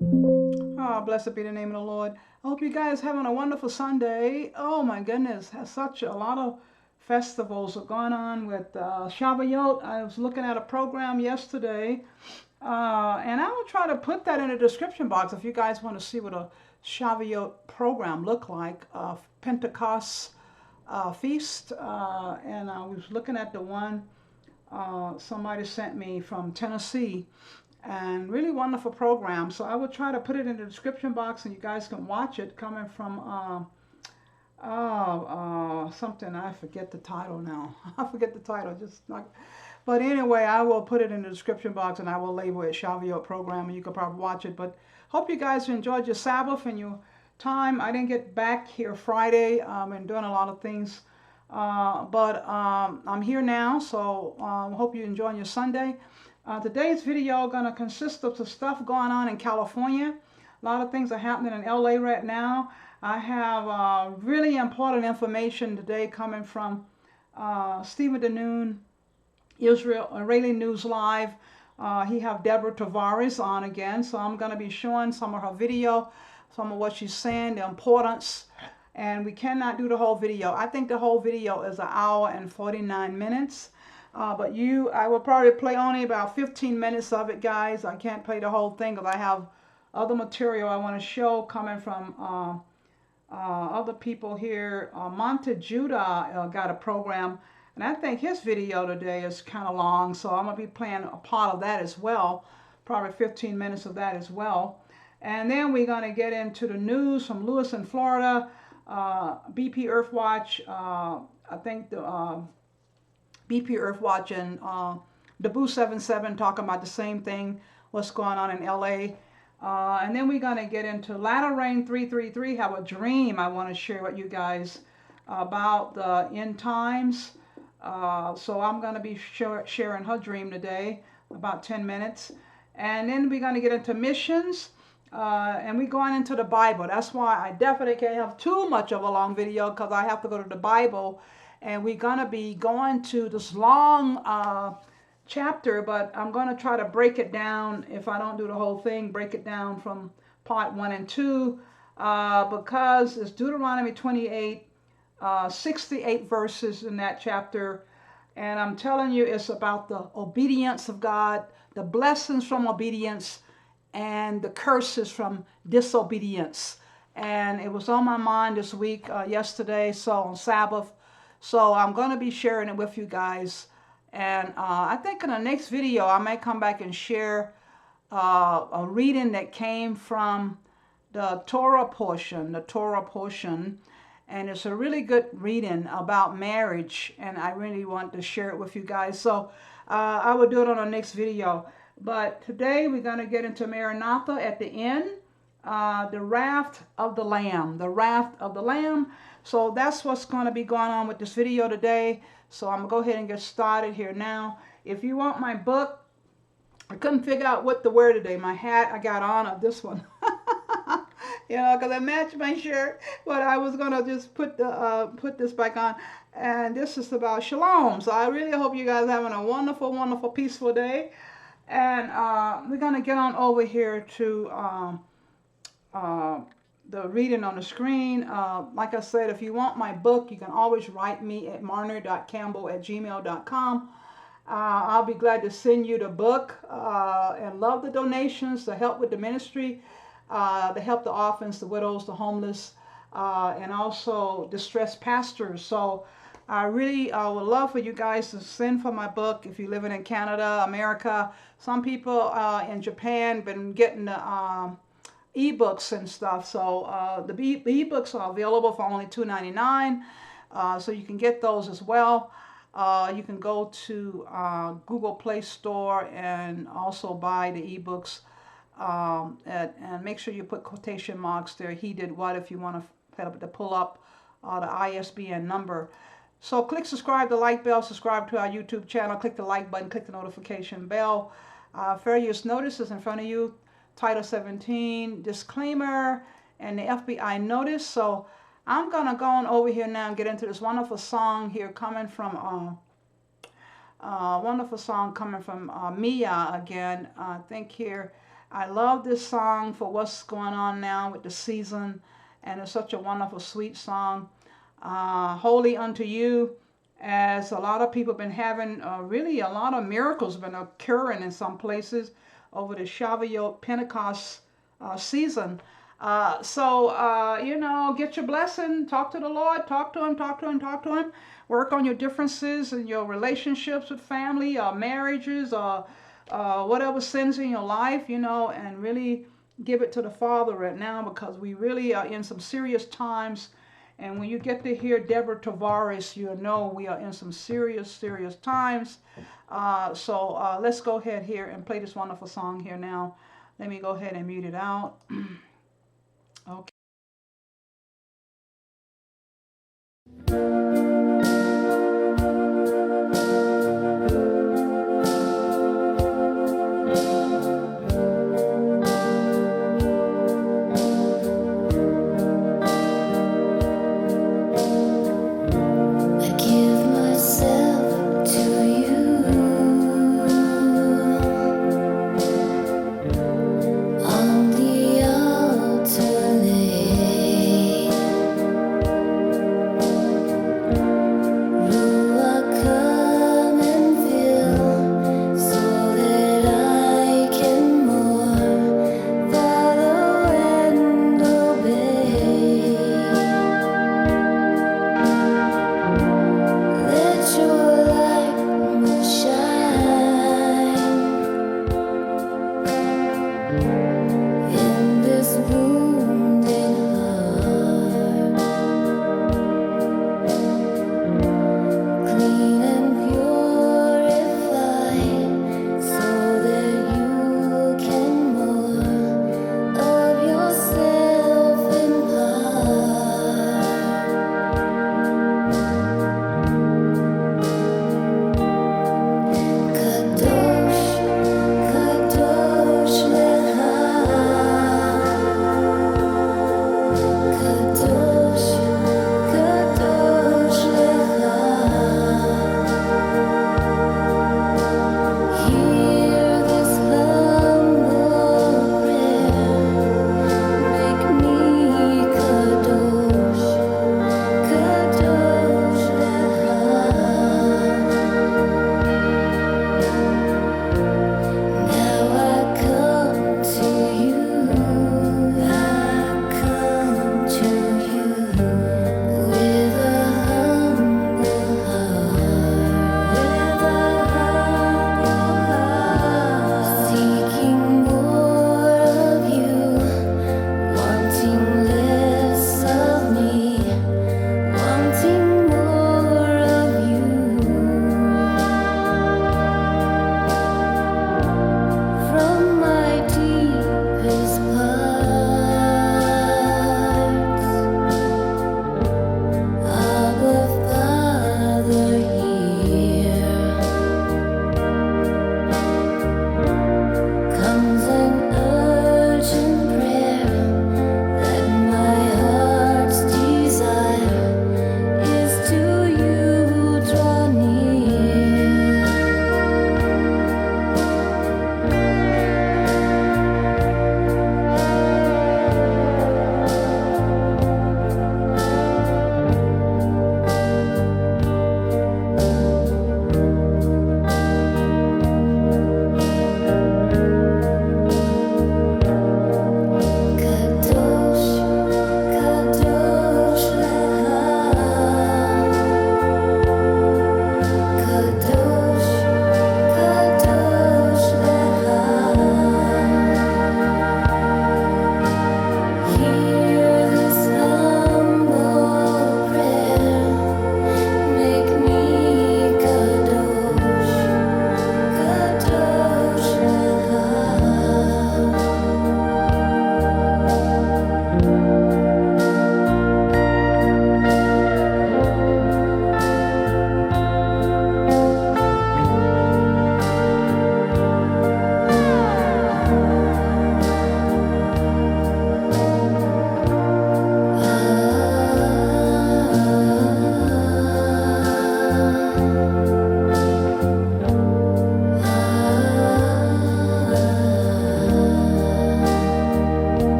Oh, blessed be the name of the Lord. I hope you guys having a wonderful Sunday. Oh my goodness, has such a lot of festivals are going on with Shavuot. I was looking at a program yesterday, and I will try to put that in the description box if you guys want to see what a Shavuot program look like. Pentecost feast, and I was looking at the one somebody sent me from Tennessee, and really wonderful program. So I will try to put it in the description box and you guys can watch it, coming from something, I forget the title now. I forget the title, just like, but anyway, I will put it in the description box and I will label it Shavuot program and you can probably watch it. But hope you guys enjoyed your Sabbath and your time. I didn't get back here Friday and doing a lot of things. But I'm here now, so hope you're enjoying your Sunday. Today's video is going to consist of some stuff going on in California. A lot of things are happening in LA right now. I have really important information today coming from Stephen DeNoon, Israeli News Live. He have Deborah Tavares on again, so I'm going to be showing some of her video, some of what she's saying, the importance. And we cannot do the whole video. I think the whole video is 1 hour and 49 minutes. But I will probably play only about 15 minutes of it, guys. I can't play the whole thing because I have other material I want to show coming from other people here. Monte Judah got a program, and I think his video today is kind of long, so I'm going to be playing a part of that as well, probably 15 minutes of that as well. And then we're going to get into the news from Lewis in Florida. BP Earthwatch, I think the BP Earthwatch and the Boo 77 talking about the same thing, what's going on in LA. And then we're going to get into Latter Rain 333, have a dream I want to share with you guys about the end times. So I'm going to be sharing her dream today, about 10 minutes. And then we're going to get into missions. And we're going into the Bible. That's why I definitely can't have too much of a long video, because I have to go to the Bible. And we're going to be going to this long chapter, but I'm going to try to break it down. If I don't do the whole thing, break it down from part 1 and 2, because it's Deuteronomy 28, 68 verses in that chapter. And I'm telling you, it's about the obedience of God, the blessings from obedience, and the curses from disobedience. And it was on my mind this week, yesterday, so on Sabbath. So I'm going to be sharing it with you guys. And I think in the next video, I may come back and share a reading that came from the Torah portion, and it's a really good reading about marriage, and I really want to share it with you guys. So I will do it on the next video. But today we're going to get into Maranatha at the end, the wrath of the Lamb, the wrath of the Lamb. So that's what's going to be going on with this video today. So I'm going to go ahead and get started here now. If you want my book, I couldn't figure out what to wear today. My hat I got on, this one. You know, because I matched my shirt, but I was going to just put this back on. And this is about Shalom. So I really hope you guys are having a wonderful, wonderful, peaceful day. And we're going to get on over here to the reading on the screen. Like I said, if you want my book, you can always write me at marner.campbell@gmail.com. I'll be glad to send you the book, and love the donations to help with the ministry, to help the orphans, the widows, the homeless, and also distressed pastors. So I really would love for you guys to send for my book if you're living in Canada, America. Some people in Japan been getting the eBooks and stuff. So the eBooks are available for only $2.99. So you can get those as well. You can go to Google Play Store and also buy the eBooks. And make sure you put quotation marks there. He did what, if you want to pull up the ISBN number. So click subscribe, the like bell, subscribe to our YouTube channel, click the like button, click the notification bell. Fair use notices in front of you, Title 17, disclaimer, and the FBI notice. So I'm going to go on over here now and get into this wonderful song here coming from, wonderful song coming from Mia again. I think here, I love this song for what's going on now with the season, and it's such a wonderful, sweet song. Holy unto you, as a lot of people have been having really a lot of miracles been occurring in some places over the Shavuot-Pentecost season. You know, get your blessing, talk to the Lord, talk to him, talk to him, talk to him. Work on your differences and your relationships with family or marriages or whatever sins in your life, you know, and really give it to the Father right now, because we really are in some serious times. And when you get to hear Deborah Tavares, you know we are in some serious, serious times. Let's go ahead here and play this wonderful song here now. Let me go ahead and mute it out. Okay.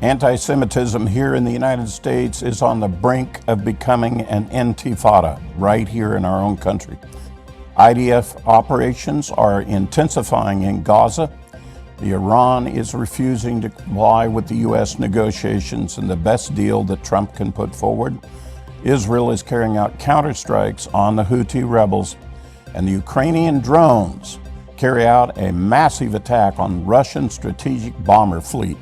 Anti-Semitism here in the United States is on the brink of becoming an intifada right here in our own country. IDF operations are intensifying in Gaza. The Iran is refusing to comply with the U.S. negotiations and the best deal that Trump can put forward. Israel is carrying out counterstrikes on the Houthi rebels, and the Ukrainian drones carry out a massive attack on Russian strategic bomber fleet.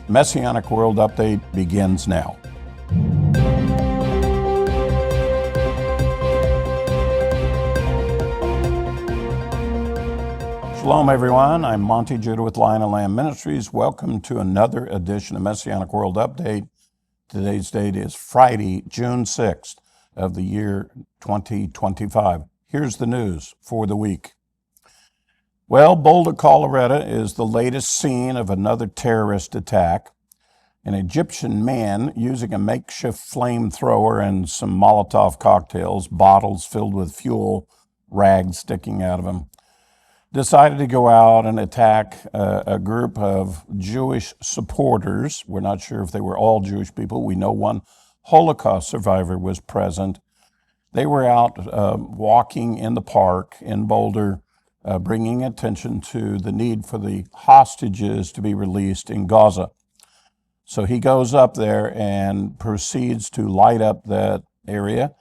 Messianic World Update begins now. Shalom everyone, I'm Monty Judah with Lion and Lamb Ministries. Welcome to another edition of Messianic World Update. Today's date is Friday, June 6th of the year 2025. Here's the news for the week. Well, Boulder, Colorado is the latest scene of another terrorist attack. An Egyptian man using a makeshift flamethrower and some Molotov cocktails, bottles filled with fuel, rags sticking out of him, decided to go out and attack a group of Jewish supporters. We're not sure if they were all Jewish people. We know one Holocaust survivor was present. They were out walking in the park in Boulder, bringing attention to the need for the hostages to be released in Gaza. So he goes up there and proceeds to light up that area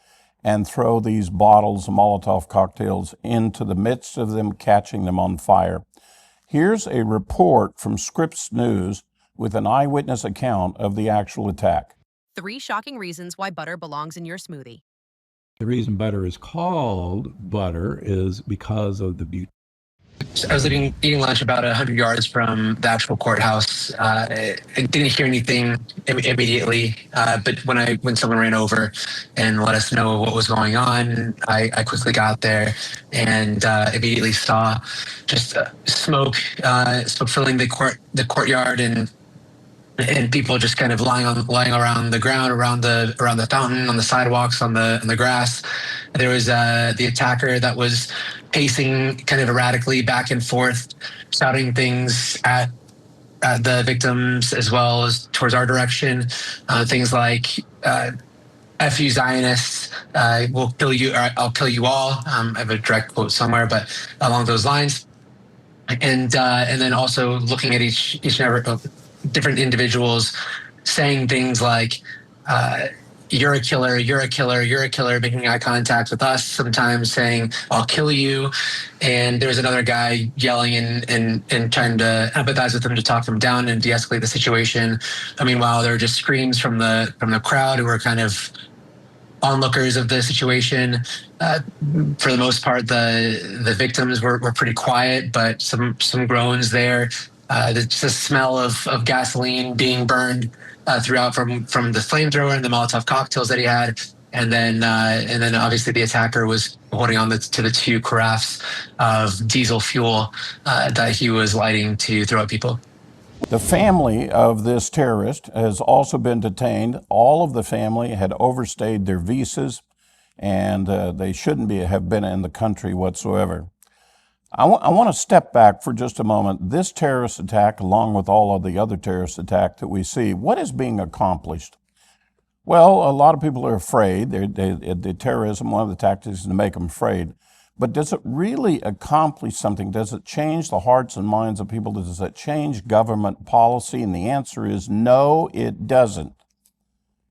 and throw these bottles of Molotov cocktails into the midst of them, catching them on fire. Here's a report from Scripps News with an eyewitness account of the actual attack. 3 shocking reasons why butter belongs in your smoothie. The reason butter is called butter is because of the beauty. I was eating lunch about 100 yards from the actual courthouse. I didn't hear anything immediately, but when someone ran over and let us know what was going on, I quickly got there and immediately saw just smoke filling the courtyard and people just kind of lying around the ground, around the fountain, on the sidewalks, on the grass. There was the attacker that was pacing kind of erratically back and forth, shouting things at the victims as well as towards our direction. Things like "F you Zionists," "We'll kill you," or "I'll kill you all." I have a direct quote somewhere, but along those lines. And then also looking at each and every different individuals saying things like, "You're a killer, you're a killer, you're a killer," making eye contact with us, sometimes saying, "I'll kill you." And there's another guy yelling and trying to empathize with them to talk them down and de-escalate the situation. Meanwhile, there were just screams from the crowd who were kind of onlookers of the situation. For the most part, the victims were pretty quiet, but some groans there. Just the smell of gasoline being burned throughout from the flamethrower and the Molotov cocktails that he had. And then obviously the attacker was holding on to the 2 carafes of diesel fuel that he was lighting to throw at people. The family of this terrorist has also been detained. All of the family had overstayed their visas, and they shouldn't have been in the country whatsoever. I want to step back for just a moment. This terrorist attack, along with all of the other terrorist attacks that we see, what is being accomplished? Well, a lot of people are afraid. The terrorism, one of the tactics is to make them afraid. But does it really accomplish something? Does it change the hearts and minds of people? Does it change government policy? And the answer is no, it doesn't.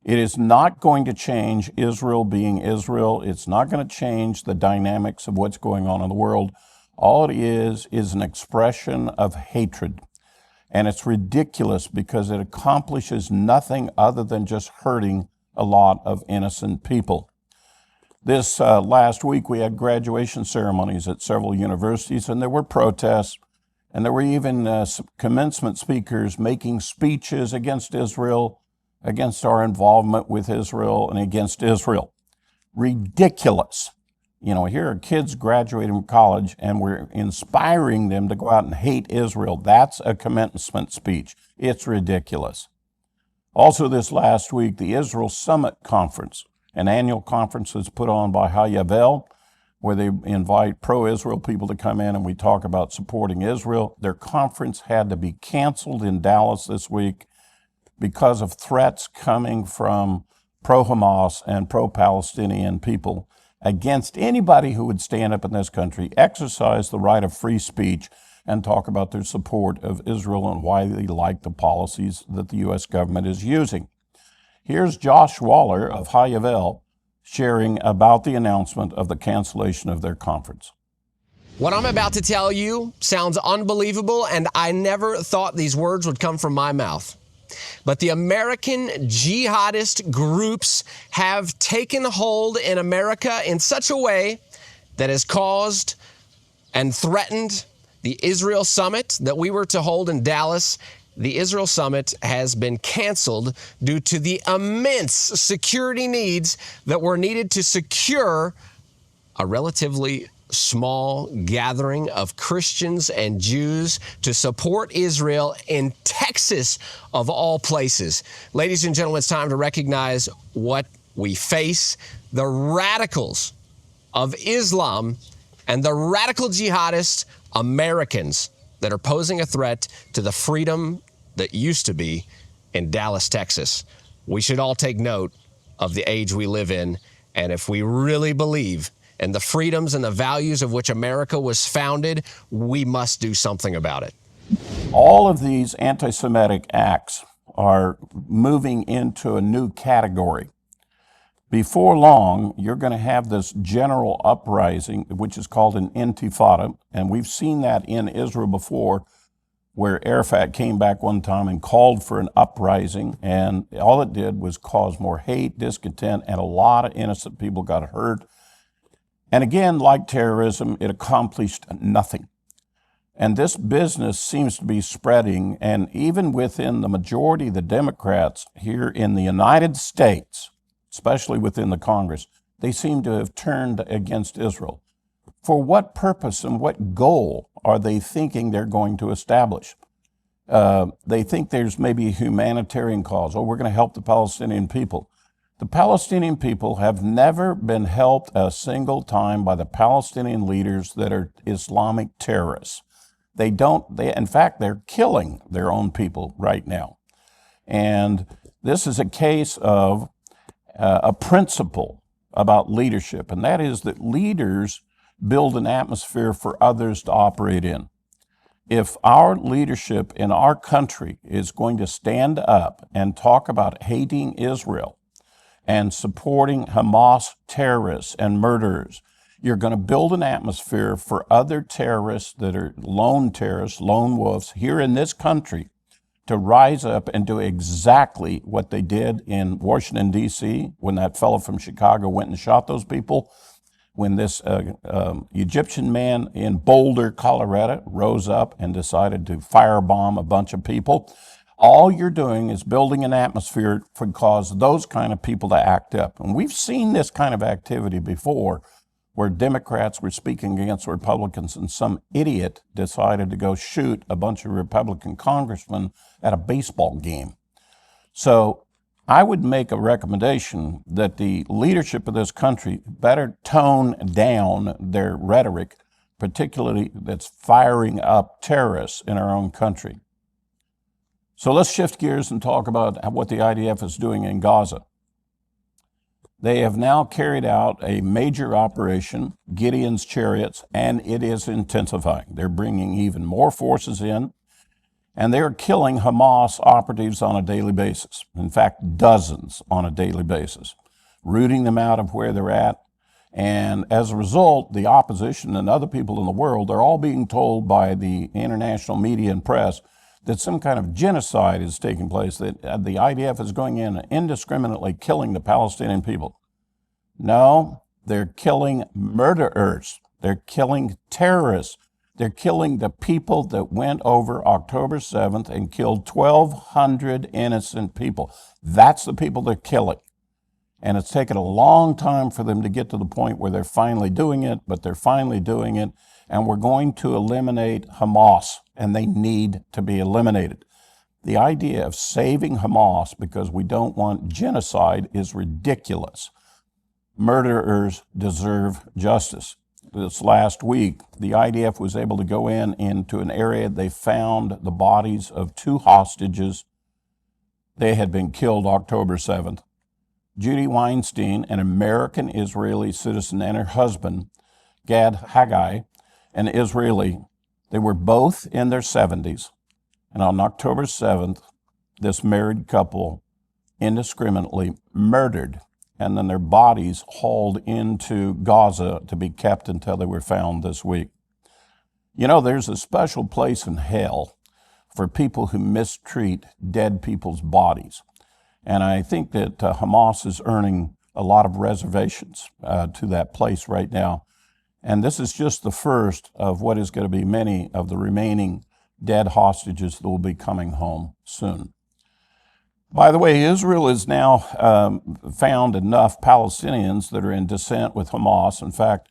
It is not going to change Israel being Israel. It's not going to change the dynamics of what's going on in the world. All it is an expression of hatred. And it's ridiculous because it accomplishes nothing other than just hurting a lot of innocent people. This last week, we had graduation ceremonies at several universities, and there were protests, and there were even commencement speakers making speeches against Israel, against our involvement with Israel, and against Israel. Ridiculous. You know, here are kids graduating from college, and we're inspiring them to go out and hate Israel. That's a commencement speech. It's ridiculous. Also this last week, the Israel Summit Conference, an annual conference is put on by YAH, where they invite pro-Israel people to come in and we talk about supporting Israel. Their conference had to be canceled in Dallas this week because of threats coming from pro-Hamas and pro-Palestinian people against anybody who would stand up in this country, exercise the right of free speech, and talk about their support of Israel and why they like the policies that the U.S. government is using. Here's Josh Waller of Hayavel sharing about the announcement of the cancellation of their conference. What I'm about to tell you sounds unbelievable, and I never thought these words would come from my mouth. But the American jihadist groups have taken hold in America in such a way that has caused and threatened the Israel summit that we were to hold in Dallas. The Israel summit has been canceled due to the immense security needs that were needed to secure a relatively small gathering of Christians and Jews to support Israel in Texas, of all places. Ladies and gentlemen, it's time to recognize what we face. The radicals of Islam and the radical jihadist Americans that are posing a threat to the freedom that used to be in Dallas, Texas. We should all take note of the age we live in, and if we really believe in the freedoms and the values of which America was founded, we must do something about it. All of these anti-Semitic acts are moving into a new category. Before long, you're going to have this general uprising, which is called an intifada, and we've seen that in Israel before, where Arafat came back one time and called for an uprising, and all it did was cause more hate, discontent, and a lot of innocent people got hurt. And again, like terrorism, it accomplished nothing. And this business seems to be spreading, and even within the majority of the Democrats here in the United States, especially within the Congress, they seem to have turned against Israel. For what purpose and what goal are they thinking they're going to establish? They think there's maybe a humanitarian cause. Oh, we're going to help the Palestinian people. The Palestinian people have never been helped a single time by the Palestinian leaders that are Islamic terrorists. In fact, they're killing their own people right now. And this is a case of a principle about leadership, and that is that leaders build an atmosphere for others to operate in. If our leadership in our country is going to stand up and talk about hating Israel and supporting Hamas terrorists and murderers, you're going to build an atmosphere for other terrorists that are lone terrorists, lone wolves here in this country to rise up and do exactly what they did in Washington, D.C., when that fellow from Chicago went and shot those people, when this Egyptian man in Boulder, Colorado, rose up and decided to firebomb a bunch of people. All you're doing is building an atmosphere for cause those kind of people to act up. And we've seen this kind of activity before, where Democrats were speaking against Republicans and some idiot decided to go shoot a bunch of Republican congressmen at a baseball game. So I would make a recommendation that the leadership of this country better tone down their rhetoric, particularly that's firing up terrorists in our own country. So let's shift gears and talk about what the IDF is doing in Gaza. They have now carried out a major operation, Gideon's Chariots, and it is intensifying. They're bringing even more forces in, and they're killing Hamas operatives on a daily basis. In fact, dozens on a daily basis, rooting them out of where they're at. And as a result, the opposition and other people in the world are all being told by the international media and press that some kind of genocide is taking place, that the IDF is going in and indiscriminately killing the Palestinian people. No, they're killing murderers. They're killing terrorists. They're killing the people that went over October 7th and killed 1,200 innocent people. That's the people they're killing. And it's taken a long time for them to get to the point where they're finally doing it, but they're finally doing it. And we're going to eliminate Hamas, and they need to be eliminated. The idea of saving Hamas because we don't want genocide is ridiculous. Murderers deserve justice. This last week, the IDF was able to go into an area. They found the bodies of 2 hostages they had been killed October 7th. Judy Weinstein, an American Israeli citizen, and her husband, Gad Haggai, an Israeli, they were both in their 70s. And on October 7th, this married couple indiscriminately murdered, and then their bodies hauled into Gaza to be kept until they were found this week. You know, there's a special place in hell for people who mistreat dead people's bodies. And I think that Hamas is earning a lot of reservations to that place right now. And this is just the first of what is going to be many of the remaining dead hostages that will be coming home soon. By the way, Israel has now found enough Palestinians that are in dissent with Hamas. In fact,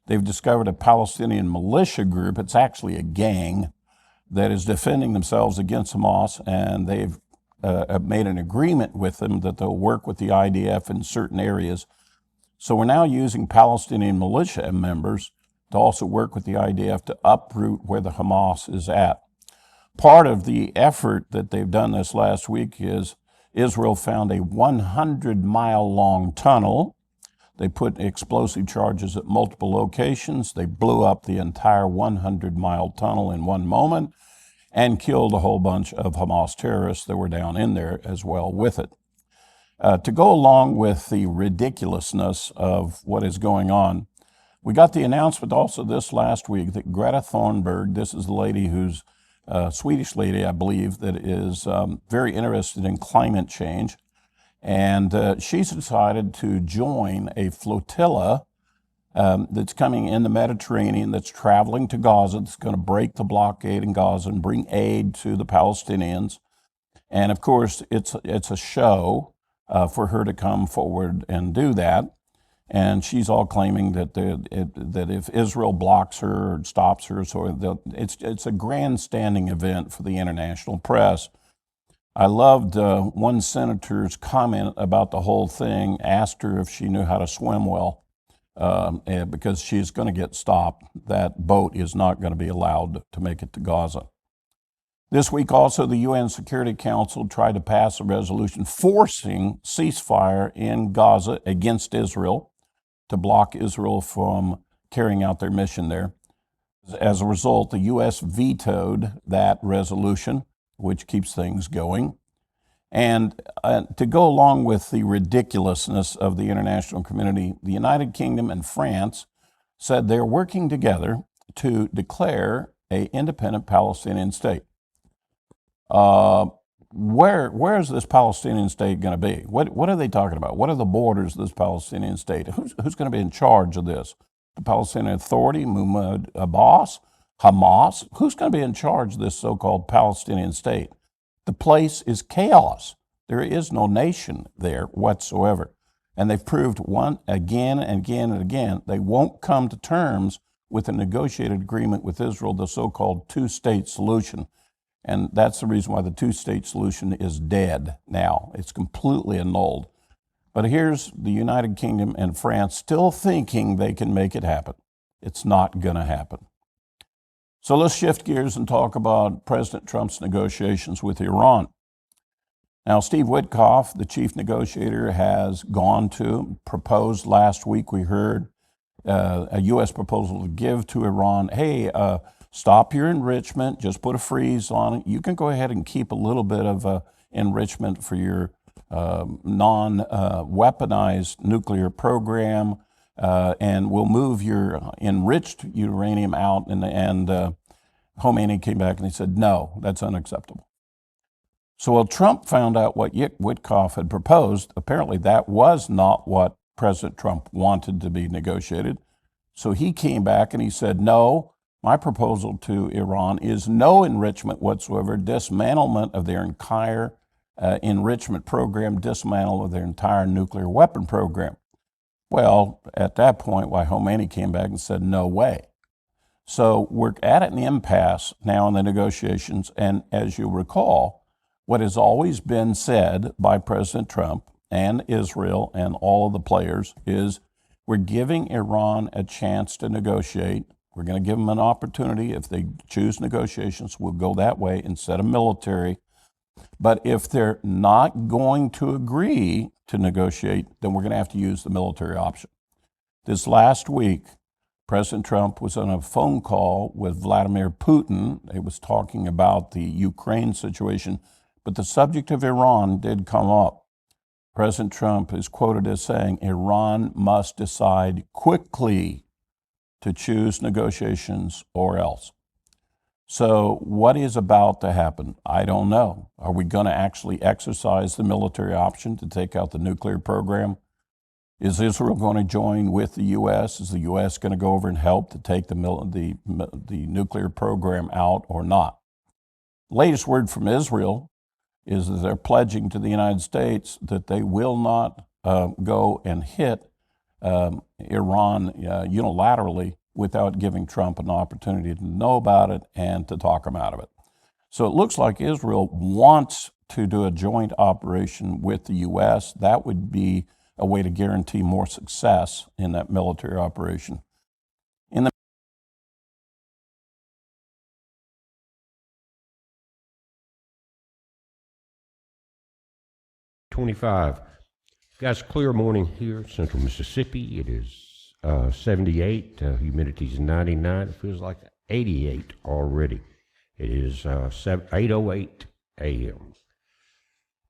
they've discovered a Palestinian militia group. It's actually a gang that is defending themselves against Hamas, and they've made an agreement with them that they'll work with the IDF in certain areas. So we're now using Palestinian militia members to also work with the IDF to uproot where the Hamas is at. Part of the effort that they've done this last week is Israel found a 100-mile-long tunnel. They put explosive charges at multiple locations. They blew up the entire 100-mile tunnel in one moment and killed a whole bunch of Hamas terrorists that were down in there as well with it. To go along with the ridiculousness of what is going on, we got the announcement also this last week that Greta Thunberg, this is the lady who's a Swedish lady, I believe, that is very interested in climate change, and she's decided to join a flotilla that's coming in the Mediterranean, that's traveling to Gaza, that's going to break the blockade in Gaza and bring aid to the Palestinians. And of course, it's a show for her to come forward and do that. And she's all claiming that that if Israel blocks her or stops her, so it's a grandstanding event for the international press. I loved one senator's comment about the whole thing, asked her if she knew how to swim well, because she's going to get stopped. That boat is not going to be allowed to make it to Gaza. This week also, the UN Security Council tried to pass a resolution forcing ceasefire in Gaza against Israel to block Israel from carrying out their mission there. As a result, the U.S. vetoed that resolution, which keeps things going. And to go along with the ridiculousness of the international community, the United Kingdom and France said they're working together to declare an independent Palestinian state. Where is this Palestinian state going to be? What are they talking about? What are the borders of this Palestinian state? Who's going to be in charge of this? The Palestinian Authority, Mahmoud Abbas, Hamas? Who's going to be in charge of this so-called Palestinian state? The place is chaos. There is no nation there whatsoever. And they've proved again and again and again, they won't come to terms with a negotiated agreement with Israel, the so-called two-state solution. And that's the reason why the two-state solution is dead now. It's completely annulled. But here's the United Kingdom and France still thinking they can make it happen. It's not going to happen. So let's shift gears and talk about President Trump's negotiations with Iran. Now, Steve Witkoff, the chief negotiator, has proposed last week, we heard, a U.S. proposal to give to Iran, hey, stop your enrichment, just put a freeze on it. You can go ahead and keep a little bit of enrichment for your non-weaponized nuclear program, and we'll move your enriched uranium out. And Khomeini came back and he said, no, that's unacceptable. So while Trump found out what Witkoff had proposed, apparently that was not what President Trump wanted to be negotiated. So he came back and he said, no, my proposal to Iran is no enrichment whatsoever, dismantlement of their entire enrichment program, dismantle of their entire nuclear weapon program. Well, at that point, Khomeini came back and said, no way. So we're at an impasse now in the negotiations. And as you recall, what has always been said by President Trump and Israel and all of the players is we're giving Iran a chance to negotiate. We're going to give them an opportunity. If they choose negotiations, we'll go that way instead of military. But if they're not going to agree to negotiate, then we're going to have to use the military option. This last week, President Trump was on a phone call with Vladimir Putin. He was talking about the Ukraine situation, but the subject of Iran did come up. President Trump is quoted as saying, Iran must decide quickly to choose negotiations or else. So what is about to happen? I don't know. Are we going to actually exercise the military option to take out the nuclear program? Is Israel going to join with the U.S.? Is the U.S. going to go over and help to take the nuclear program out or not? Latest word from Israel is that they're pledging to the United States that they will not go and hit Iran unilaterally without giving Trump an opportunity to know about it and to talk him out of it. So it looks like Israel wants to do a joint operation with the U.S. That would be a way to guarantee more success in that military operation. In the 25. Guys, clear morning here, central Mississippi. It is 78, humidity's 99. It feels like 88 already. It is 8:08 a.m.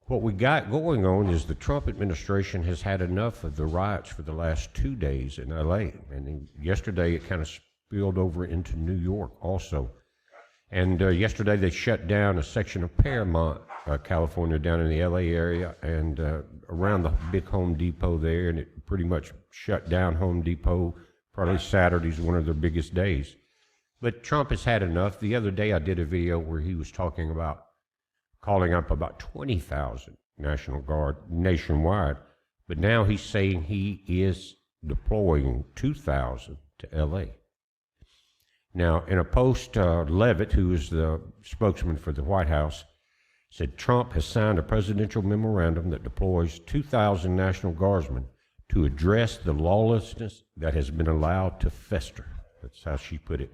What we got going on is the Trump administration has had enough of the riots for the last 2 days in L.A. And then yesterday it kind of spilled over into New York also. And yesterday they shut down a section of Paramount, California, down in the L.A. area and around the big Home Depot there, and it pretty much shut down Home Depot. Probably Saturday's one of their biggest days. But Trump has had enough. The other day I did a video where he was talking about calling up about 20,000 National Guard nationwide, but now he's saying he is deploying 2,000 to L.A. Now, in a post, Levitt, who is the spokesman for the White House, said Trump has signed a presidential memorandum that deploys 2,000 National Guardsmen to address the lawlessness that has been allowed to fester. That's how she put it.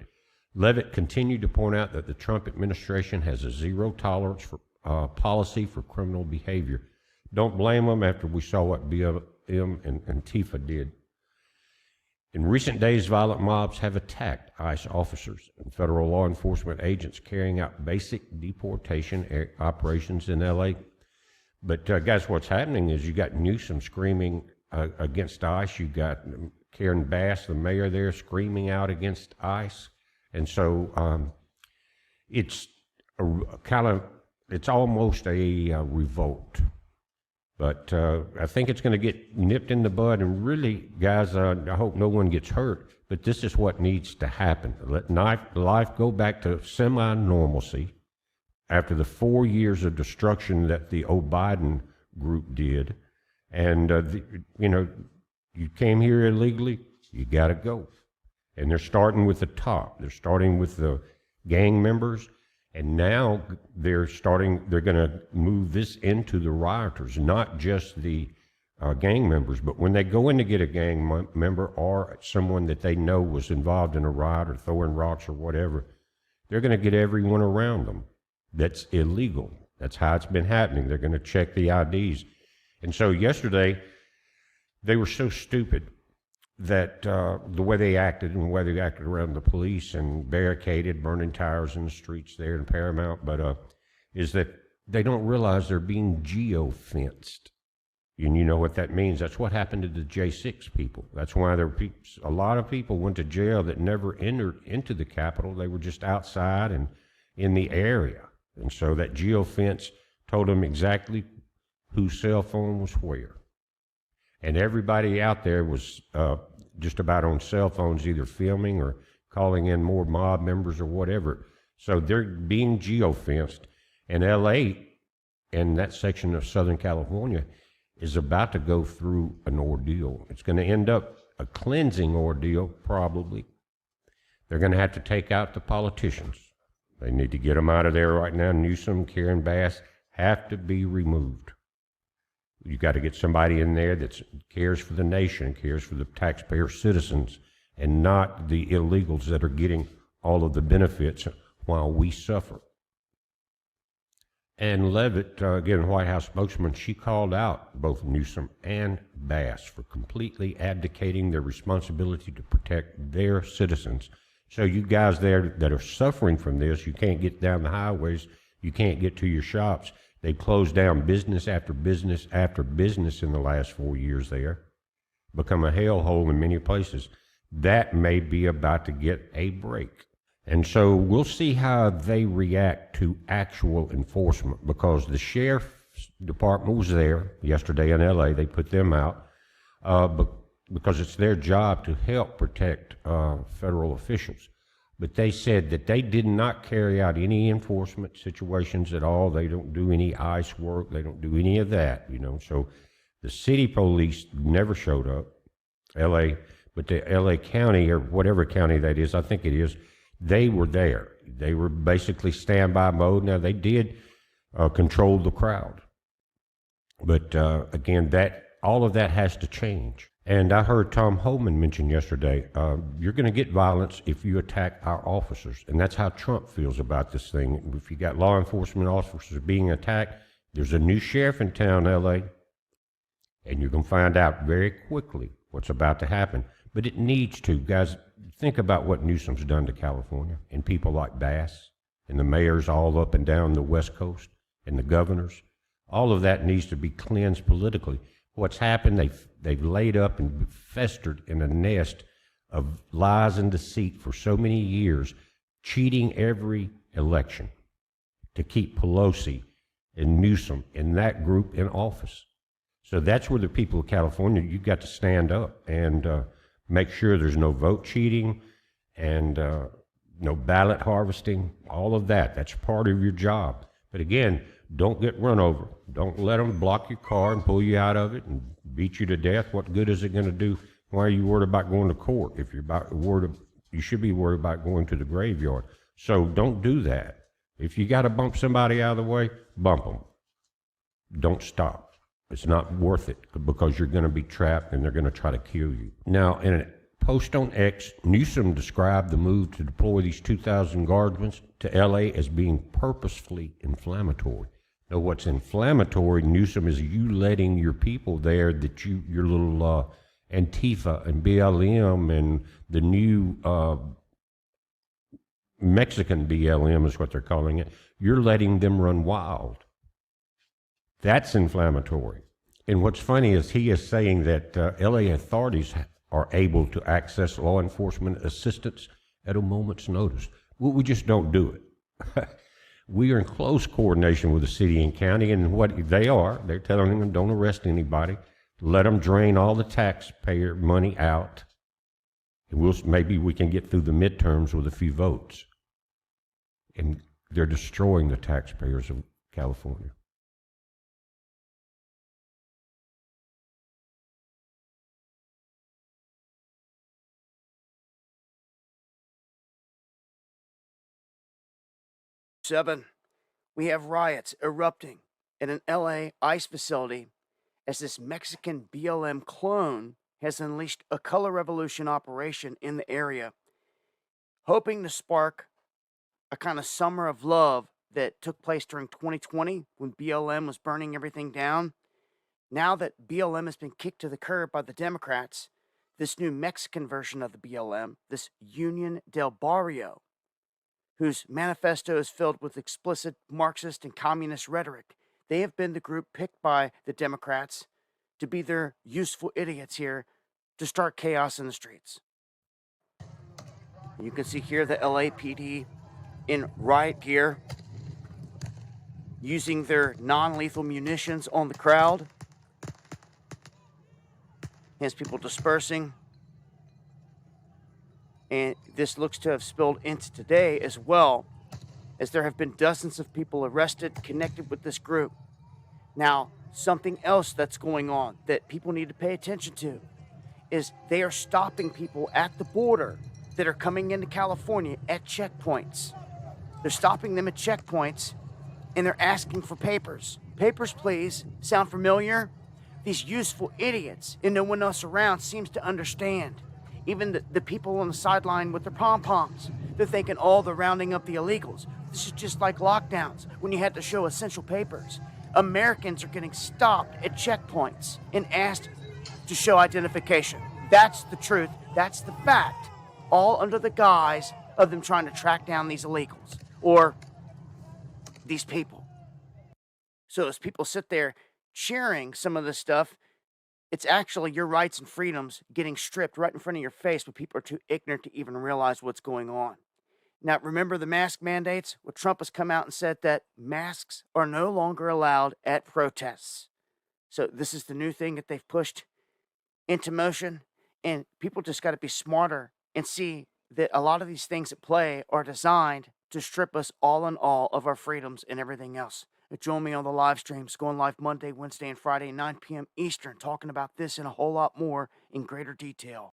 Levitt continued to point out that the Trump administration has a zero tolerance for policy for criminal behavior. Don't blame them after we saw what BLM and Antifa did. In recent days, violent mobs have attacked ICE officers and federal law enforcement agents carrying out basic deportation operations in L.A. But guys, what's happening is you got Newsom screaming against ICE. You got Karen Bass, the mayor there, screaming out against ICE. And so it's it's almost a revolt. But I think it's going to get nipped in the bud. And really, guys, I hope no one gets hurt. But this is what needs to happen. Let life go back to semi-normalcy after the 4 years of destruction that the Biden group did. And, you came here illegally, you got to go. And they're starting with the top. They're starting with the gang members. And now they're going to move this into the rioters, not just the gang members. But when they go in to get a gang member or someone that they know was involved in a riot or throwing rocks or whatever, they're going to get everyone around them. That's illegal. That's how it's been happening. They're going to check the IDs. And so yesterday, they were so stupid that the way they acted and the way they acted around the police and barricaded, burning tires in the streets there in Paramount, but is that they don't realize they're being geo-fenced. And you know what that means. That's what happened to the J6 people. That's why a lot of people went to jail that never entered into the Capitol. They were just outside and in the area. And so that geo-fence told them exactly whose cell phone was where. And everybody out there was just about on cell phones, either filming or calling in more mob members or whatever. So they're being geo-fenced. And L.A. and that section of Southern California is about to go through an ordeal. It's going to end up a cleansing ordeal, probably. They're going to have to take out the politicians. They need to get them out of there right now. Newsom, Karen Bass have to be removed. You got to get somebody in there that cares for the nation, cares for the taxpayer citizens, and not the illegals that are getting all of the benefits while we suffer. And Leavitt, again, White House spokesman, she called out both Newsom and Bass for completely abdicating their responsibility to protect their citizens. So you guys there that are suffering from this, you can't get down the highways, you can't get to your shops. They closed down business after business after business in the last 4 years there. Become a hellhole in many places. That may be about to get a break. And so we'll see how they react to actual enforcement, because the sheriff's department was there yesterday in LA. They put them out because it's their job to help protect federal officials. But they said that they did not carry out any enforcement situations at all. They don't do any ICE work. They don't do any of that, you know. So the city police never showed up, LA, but the LA County, or whatever county that is, I think it is, they were there. They were basically standby mode. Now, they did control the crowd. But again, all of that has to change. And I heard Tom Homan mention yesterday, you're going to get violence if you attack our officers. And that's how Trump feels about this thing. If you got law enforcement officers being attacked, there's a new sheriff in town, LA, and you're going to find out very quickly what's about to happen. But it needs to. Guys, think about what Newsom's done to California and people like Bass and the mayors all up and down the West Coast and the governors. All of that needs to be cleansed politically. What's happened, they've laid up and festered in a nest of lies and deceit for so many years, cheating every election to keep Pelosi and Newsom and that group in office. So that's where the people of California, you've got to stand up and make sure there's no vote cheating and no ballot harvesting, all of that. That's part of your job. But again, don't get run over. Don't let them block your car and pull you out of it and beat you to death. What good is it going to do? Why are you worried about going to court? If you're you should be worried about going to the graveyard. So don't do that. If you got to bump somebody out of the way, bump them. Don't stop. It's not worth it, because you're going to be trapped and they're going to try to kill you. Now, in a post on X, Newsom described the move to deploy these 2,000 guardsmen to LA as being purposefully inflammatory. Now, what's inflammatory, Newsom, is you letting your people there, that your little Antifa and BLM and the new Mexican BLM is what they're calling it, you're letting them run wild. That's inflammatory. And what's funny is he is saying that LA authorities are able to access law enforcement assistance at a moment's notice. Well, we just don't do it. We are in close coordination with the city and county, and what they're telling them, don't arrest anybody. Let them drain all the taxpayer money out. And maybe we can get through the midterms with a few votes. And they're destroying the taxpayers of California. We have riots erupting in an LA ICE facility as this Mexican BLM clone has unleashed a color revolution operation in the area, hoping to spark a kind of summer of love that took place during 2020 when BLM was burning everything down. Now that BLM has been kicked to the curb by the Democrats, this new Mexican version of the BLM, this Union del Barrio, whose manifesto is filled with explicit Marxist and communist rhetoric. They have been the group picked by the Democrats to be their useful idiots here to start chaos in the streets. You can see here the LAPD in riot gear, using their non-lethal munitions on the crowd. Hence people dispersing. And this looks to have spilled into today as well, as there have been dozens of people arrested connected with this group. Now, something else that's going on that people need to pay attention to is they are stopping people at the border that are coming into California at checkpoints. They're stopping them at checkpoints and they're asking for papers. Papers, please. Sound familiar? These useful idiots and no one else around seems to understand. Even the people on the sideline with their pom-poms, they're thinking, oh, they're rounding up the illegals. This is just like lockdowns when you had to show essential papers. Americans are getting stopped at checkpoints and asked to show identification. That's the truth. That's the fact. All under the guise of them trying to track down these illegals or these people. So as people sit there cheering some of this stuff, it's actually your rights and freedoms getting stripped right in front of your face, but people are too ignorant to even realize what's going on. Now, remember the mask mandates? Well, Trump has come out and said that masks are no longer allowed at protests. So this is the new thing that they've pushed into motion, and people just got to be smarter and see that a lot of these things at play are designed to strip us all in all of our freedoms and everything else. Join me on the live streams going live Monday, Wednesday, and Friday, 9 p.m. Eastern, talking about this and a whole lot more in greater detail.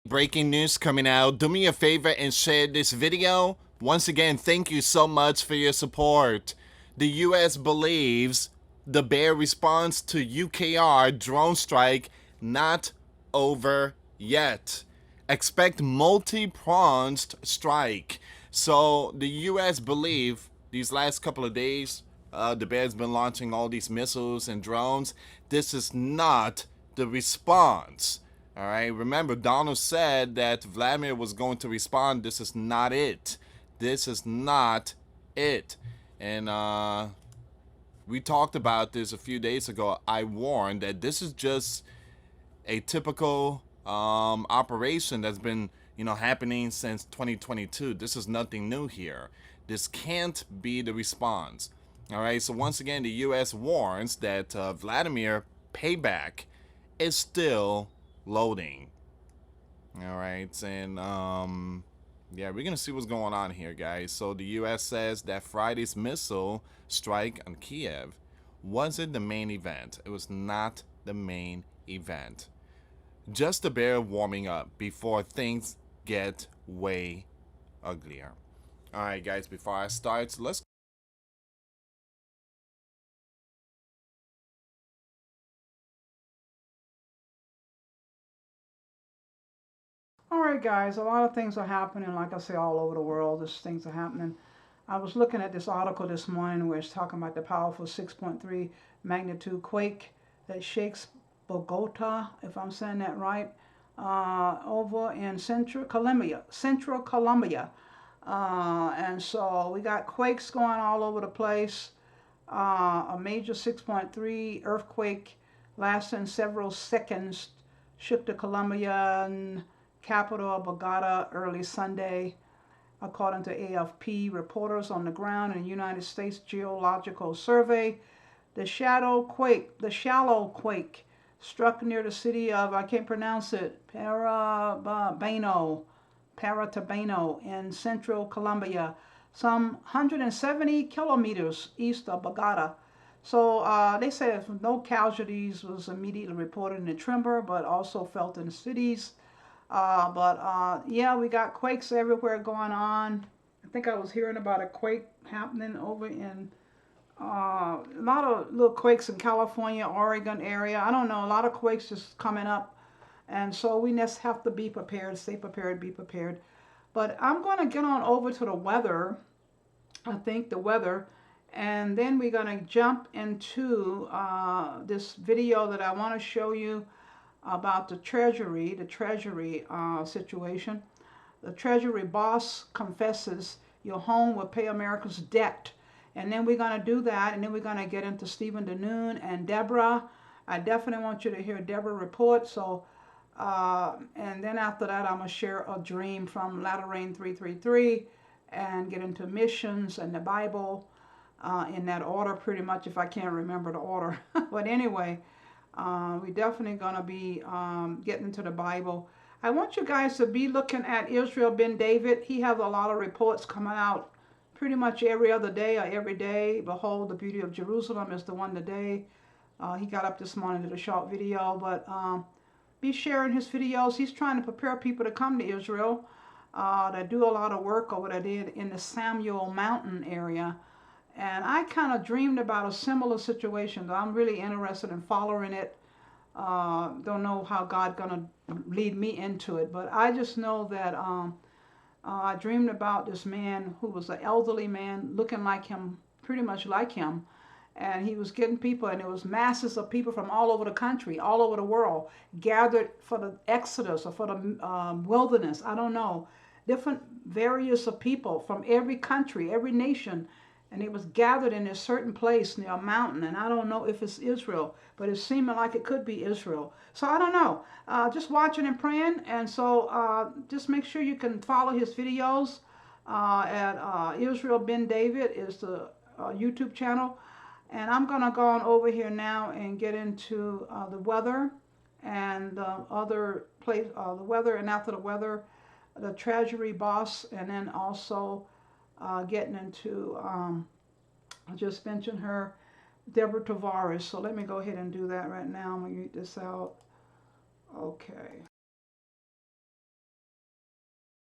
Breaking news coming out. Do me a favor and share this video. Once again, thank you so much for your support. The U.S. believes the bear response to UKR drone strike not over yet. Expect multi-pronged strike. So the U.S. believe these last couple of days, the bear's been launching all these missiles and drones. This is not the response. All right, remember Donald said that Vladimir was going to respond. This is not it. This is not it. And we talked about this a few days ago. I warned that this is just a typical operation that's been, happening since 2022. This is nothing new here. This can't be the response. All right, so once again, the U.S. warns that Vladimir payback is still loading. All right, and yeah, we're gonna see what's going on here, guys. So the U.S. says that Friday's missile strike on Kiev wasn't the main event. It was not the main event. Just a bear warming up before things get way uglier. All right, guys, before I start, let's All right, guys, a lot of things are happening, like I say, all over the world. These things are happening. I was looking at this article this morning where it's talking about the powerful 6.3 magnitude quake that shakes Bogota, if I'm saying that right, over in Central Colombia. And so we got quakes going all over the place. A major 6.3 earthquake lasting several seconds shook the Colombian capital of Bogota early Sunday, according to AFP. Reporters on the ground in the United States Geological Survey. The shallow quake struck near the city of, I can't pronounce it, Paratabeno in central Colombia, some 170 kilometers east of Bogota. So they said no casualties was immediately reported in the tremor, but also felt in the cities. Yeah, we got quakes everywhere going on. I think I was hearing about a quake happening over in a lot of little quakes in California, Oregon area. I don't know, a lot of quakes just coming up. And so we just have to be prepared, stay prepared, be prepared. But I'm going to get on over to the weather, I think the weather, and then we're going to jump into this video that I want to show you about the Treasury situation. The Treasury boss confesses your home will pay America's debt. And then we're going to do that, and then we're going to get into Stephen DeNoon and Deborah. I definitely want you to hear Deborah report. So, and then after that, I'm going to share a dream from Latter Rain 333 and get into missions and the Bible in that order, pretty much, if I can't remember the order. But anyway, we're definitely going to be getting into the Bible. I want you guys to be looking at Israel Ben David. He has a lot of reports coming out pretty much every other day or every day. Behold, the beauty of Jerusalem is the one today. He got up this morning, did a short video, but be sharing his videos. He's trying to prepare people to come to Israel that do a lot of work over there in the Samuel Mountain area. And I kind of dreamed about a similar situation. I'm really interested in following it. Don't know how God gonna lead me into it, but I just know that I dreamed about this man who was an elderly man, looking like him, pretty much like him, and he was getting people, and there was masses of people from all over the country, all over the world, gathered for the Exodus or for the wilderness. I don't know, different various of people from every country, every nation, and it was gathered in a certain place near a mountain, and I don't know if it's Israel, but it's seeming like it could be Israel. So I don't know. Just watching and praying, and so just make sure you can follow his videos at Israel Ben David is the YouTube channel. And I'm gonna go on over here now and get into the weather and other place, the weather, and after the weather, the Treasury boss, and then also getting into, I just mentioned her, Deborah Tavares. So let me go ahead and do that right now. I'm gonna get this out. Okay.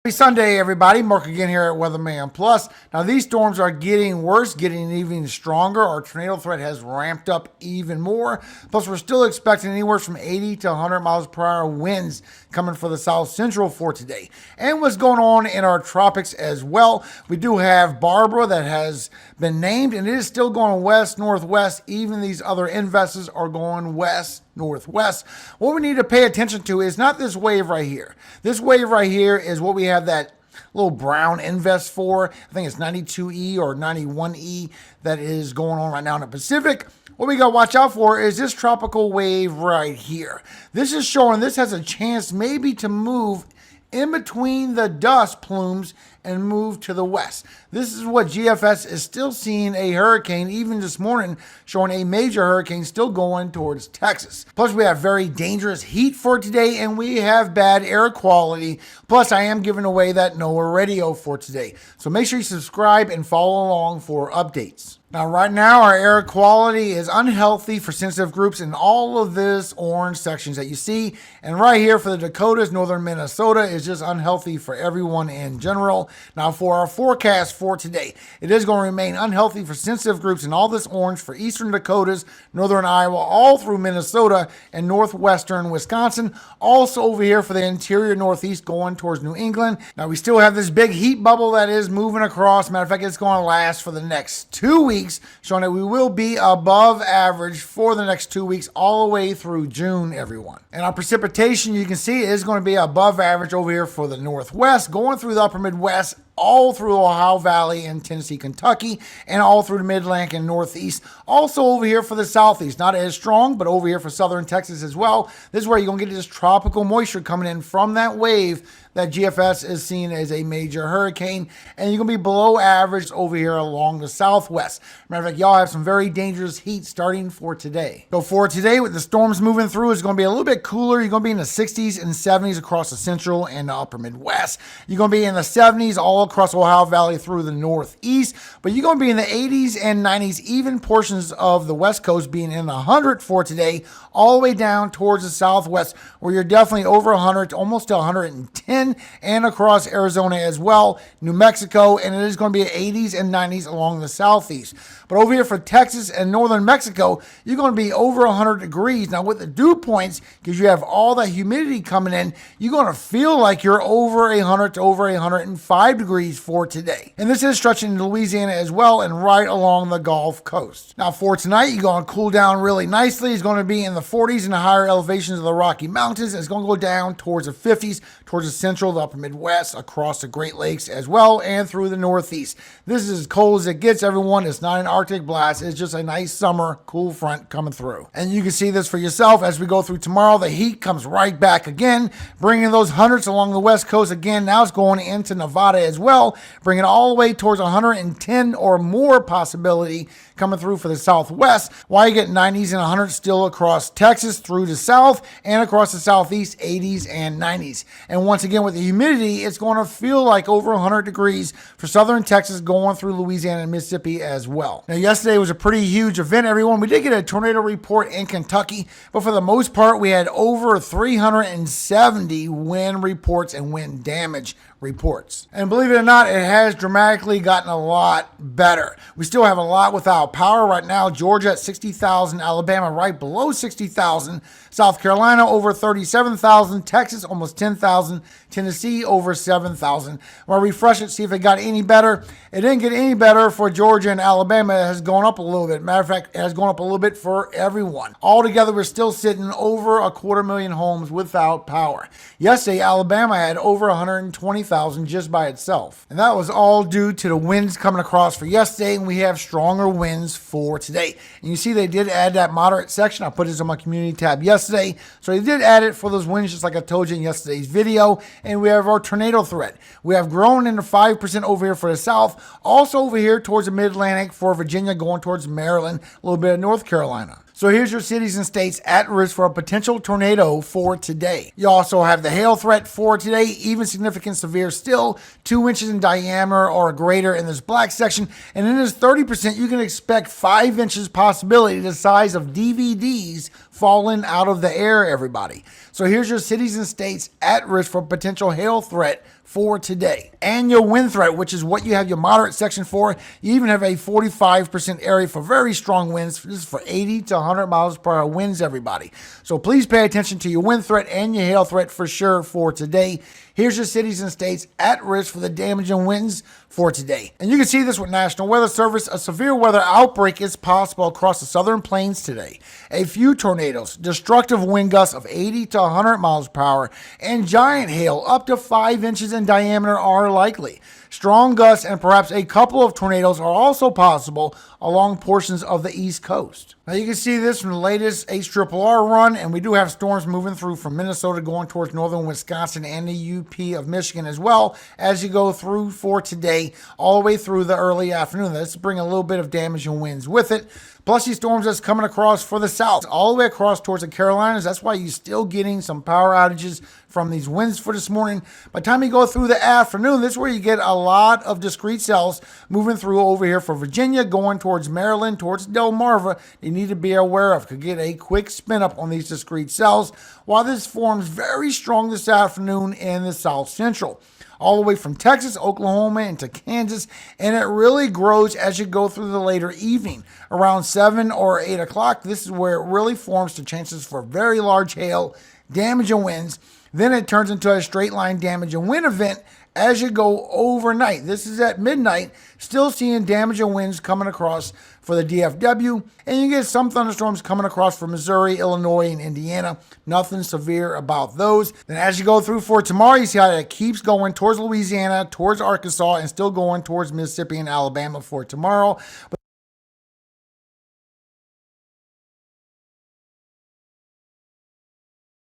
Happy Sunday, everybody. Mark again here at Weatherman Plus. Now, these storms are getting worse, getting even stronger. Our tornado threat has ramped up even more. Plus, we're still expecting anywhere from 80 to 100 miles per hour winds coming for the South Central for today. And what's going on in our tropics as well. We do have Barbara that has been named, and it is still going west, northwest. Even these other invests are going west, northwest. What we need to pay attention to is not this wave right here. This wave right here is what we have that little brown invest for. I think it's 92E or 91E that is going on right now in the Pacific. What we got to watch out for is this tropical wave right here. This is showing this has a chance maybe to move in between the dust plumes and move to the west. This is what GFS is still seeing a hurricane, even this morning, showing a major hurricane still going towards Texas. Plus, we have very dangerous heat for today, and we have bad air quality. Plus, I am giving away that NOAA radio for today. So make sure you subscribe and follow along for updates. Now, right now, our air quality is unhealthy for sensitive groups in all of this orange sections that you see. And right here for the Dakotas, northern Minnesota is just unhealthy for everyone in general. Now, for our forecast for today, it is going to remain unhealthy for sensitive groups in all this orange for eastern Dakotas, northern Iowa, all through Minnesota and northwestern Wisconsin. Also over here for the interior northeast going towards New England. Now, we still have this big heat bubble that is moving across. Matter of fact, it's going to last for the next 2 weeks, showing that we will be above average for the next 2 weeks all the way through June, everyone. And our precipitation, you can see, is going to be above average over here for the northwest, going through the upper Midwest, all through Ohio Valley and Tennessee, Kentucky, and all through the Mid-Atlantic and Northeast. Also over here for the Southeast, not as strong, but over here for Southern Texas as well. This is where you're going to get this tropical moisture coming in from that wave that GFS is seeing as a major hurricane, and you're going to be below average over here along the southwest. Matter of fact, y'all have some very dangerous heat starting for today. So for today, with the storms moving through, it's going to be a little bit cooler. You're going to be in the 60s and 70s across the central and the upper Midwest. You're going to be in the 70s all across Ohio Valley through the northeast, but you're going to be in the 80s and 90s, even portions of the west coast being in the 100 for today, all the way down towards the southwest, where you're definitely over 100 to almost to 110, and across Arizona as well, New Mexico, and it is going to be 80s and 90s along the southeast. But over here for Texas and northern Mexico, you're going to be over 100 degrees. Now with the dew points, because you have all that humidity coming in, you're going to feel like you're over 100 to over 105 degrees for today. And this is stretching into Louisiana as well and right along the Gulf Coast. Now for tonight, you're going to cool down really nicely. It's going to be in the 40s and the higher elevations of the Rocky Mountains. It's going to go down towards the 50s, towards the central, the upper Midwest, across the Great Lakes as well, and through the Northeast. This is as cold as it gets, everyone. It's not an Arctic blast. It's just a nice summer cool front coming through. And you can see this for yourself as we go through tomorrow. The heat comes right back again, bringing those hundreds along the West Coast again. Now it's going into Nevada as well, bringing it all the way towards 110 or more possibility coming through for the Southwest, while you get 90s and 100s still across Texas through the South and across the Southeast, 80s and 90s. And once again, with the humidity, it's going to feel like over 100 degrees for Southern Texas going through Louisiana and Mississippi as well. Now, yesterday was a pretty huge event, everyone. We did get a tornado report in Kentucky, but for the most part, we had over 370 wind reports and wind damage reports. And believe it or not, it has dramatically gotten a lot better. We still have a lot without power right now. Georgia at 60,000, Alabama right below 60,000, South Carolina over 37,000, Texas almost 10,000, Tennessee over 7,000. I'll refresh it, see if it got any better. It didn't get any better for Georgia and Alabama. It has gone up a little bit. Matter of fact, it has gone up a little bit for everyone. Altogether, we're still sitting over 250,000 homes without power. Yesterday, Alabama had over 120,000 just by itself. And that was all due to the winds coming across for yesterday, and we have stronger winds for today. And you see they did add that moderate section. I put this on my community tab yesterday. So they did add it for those winds, just like I told you in yesterday's video. And we have our tornado threat. We have grown into 5% over here for the south. Also over here towards the mid-Atlantic for Virginia, going towards Maryland, a little bit of North Carolina. So here's your cities and states at risk for a potential tornado for today. You also have the hail threat for today, even significant severe still, 2 inches in diameter or greater in this black section. And in this 30%, you can expect 5 inches possibility, the size of DVDs falling out of the air, everybody. So here's your cities and states at risk for potential hail threat for today. And your wind threat, which is what you have your moderate section for. You even have a 45% area for very strong winds. This is for 80 to 100 miles per hour winds, everybody. So please pay attention to your wind threat and your hail threat for sure for today. Here's your cities and states at risk for the damaging winds for today. And you can see this with National Weather Service. A severe weather outbreak is possible across the southern plains today. A few tornadoes, destructive wind gusts of 80 to 100 miles per hour, and giant hail up to 5 inches in diameter are likely. Strong gusts and perhaps a couple of tornadoes are also possible along portions of the East Coast. Now you can see this from the latest HRRR run, and we do have storms moving through from Minnesota going towards northern Wisconsin and the UP of Michigan as well as you go through for today all the way through the early afternoon. Let's bring a little bit of damage and winds with it. Plus these storms that's coming across for the south, all the way across towards the Carolinas. That's why you're still getting some power outages from these winds for this morning. By the time you go through the afternoon, this is where you get a lot of discrete cells moving through over here for Virginia, going towards Maryland, towards Delmarva. You need to be aware of. Could get a quick spin up on these discrete cells, while this forms very strong this afternoon in the south central. All the way from Texas, Oklahoma, into Kansas, and it really grows as you go through the later evening. Around 7 or 8 o'clock, this is where it really forms the chances for very large hail, damage and winds. Then it turns into a straight line damage and wind event as you go overnight. This is at midnight, still seeing damage and winds coming across for the DFW, and you get some thunderstorms coming across from Missouri, Illinois, and Indiana. Nothing severe about those. Then as you go through for tomorrow, you see how it keeps going towards Louisiana, towards Arkansas, and still going towards Mississippi and Alabama for tomorrow.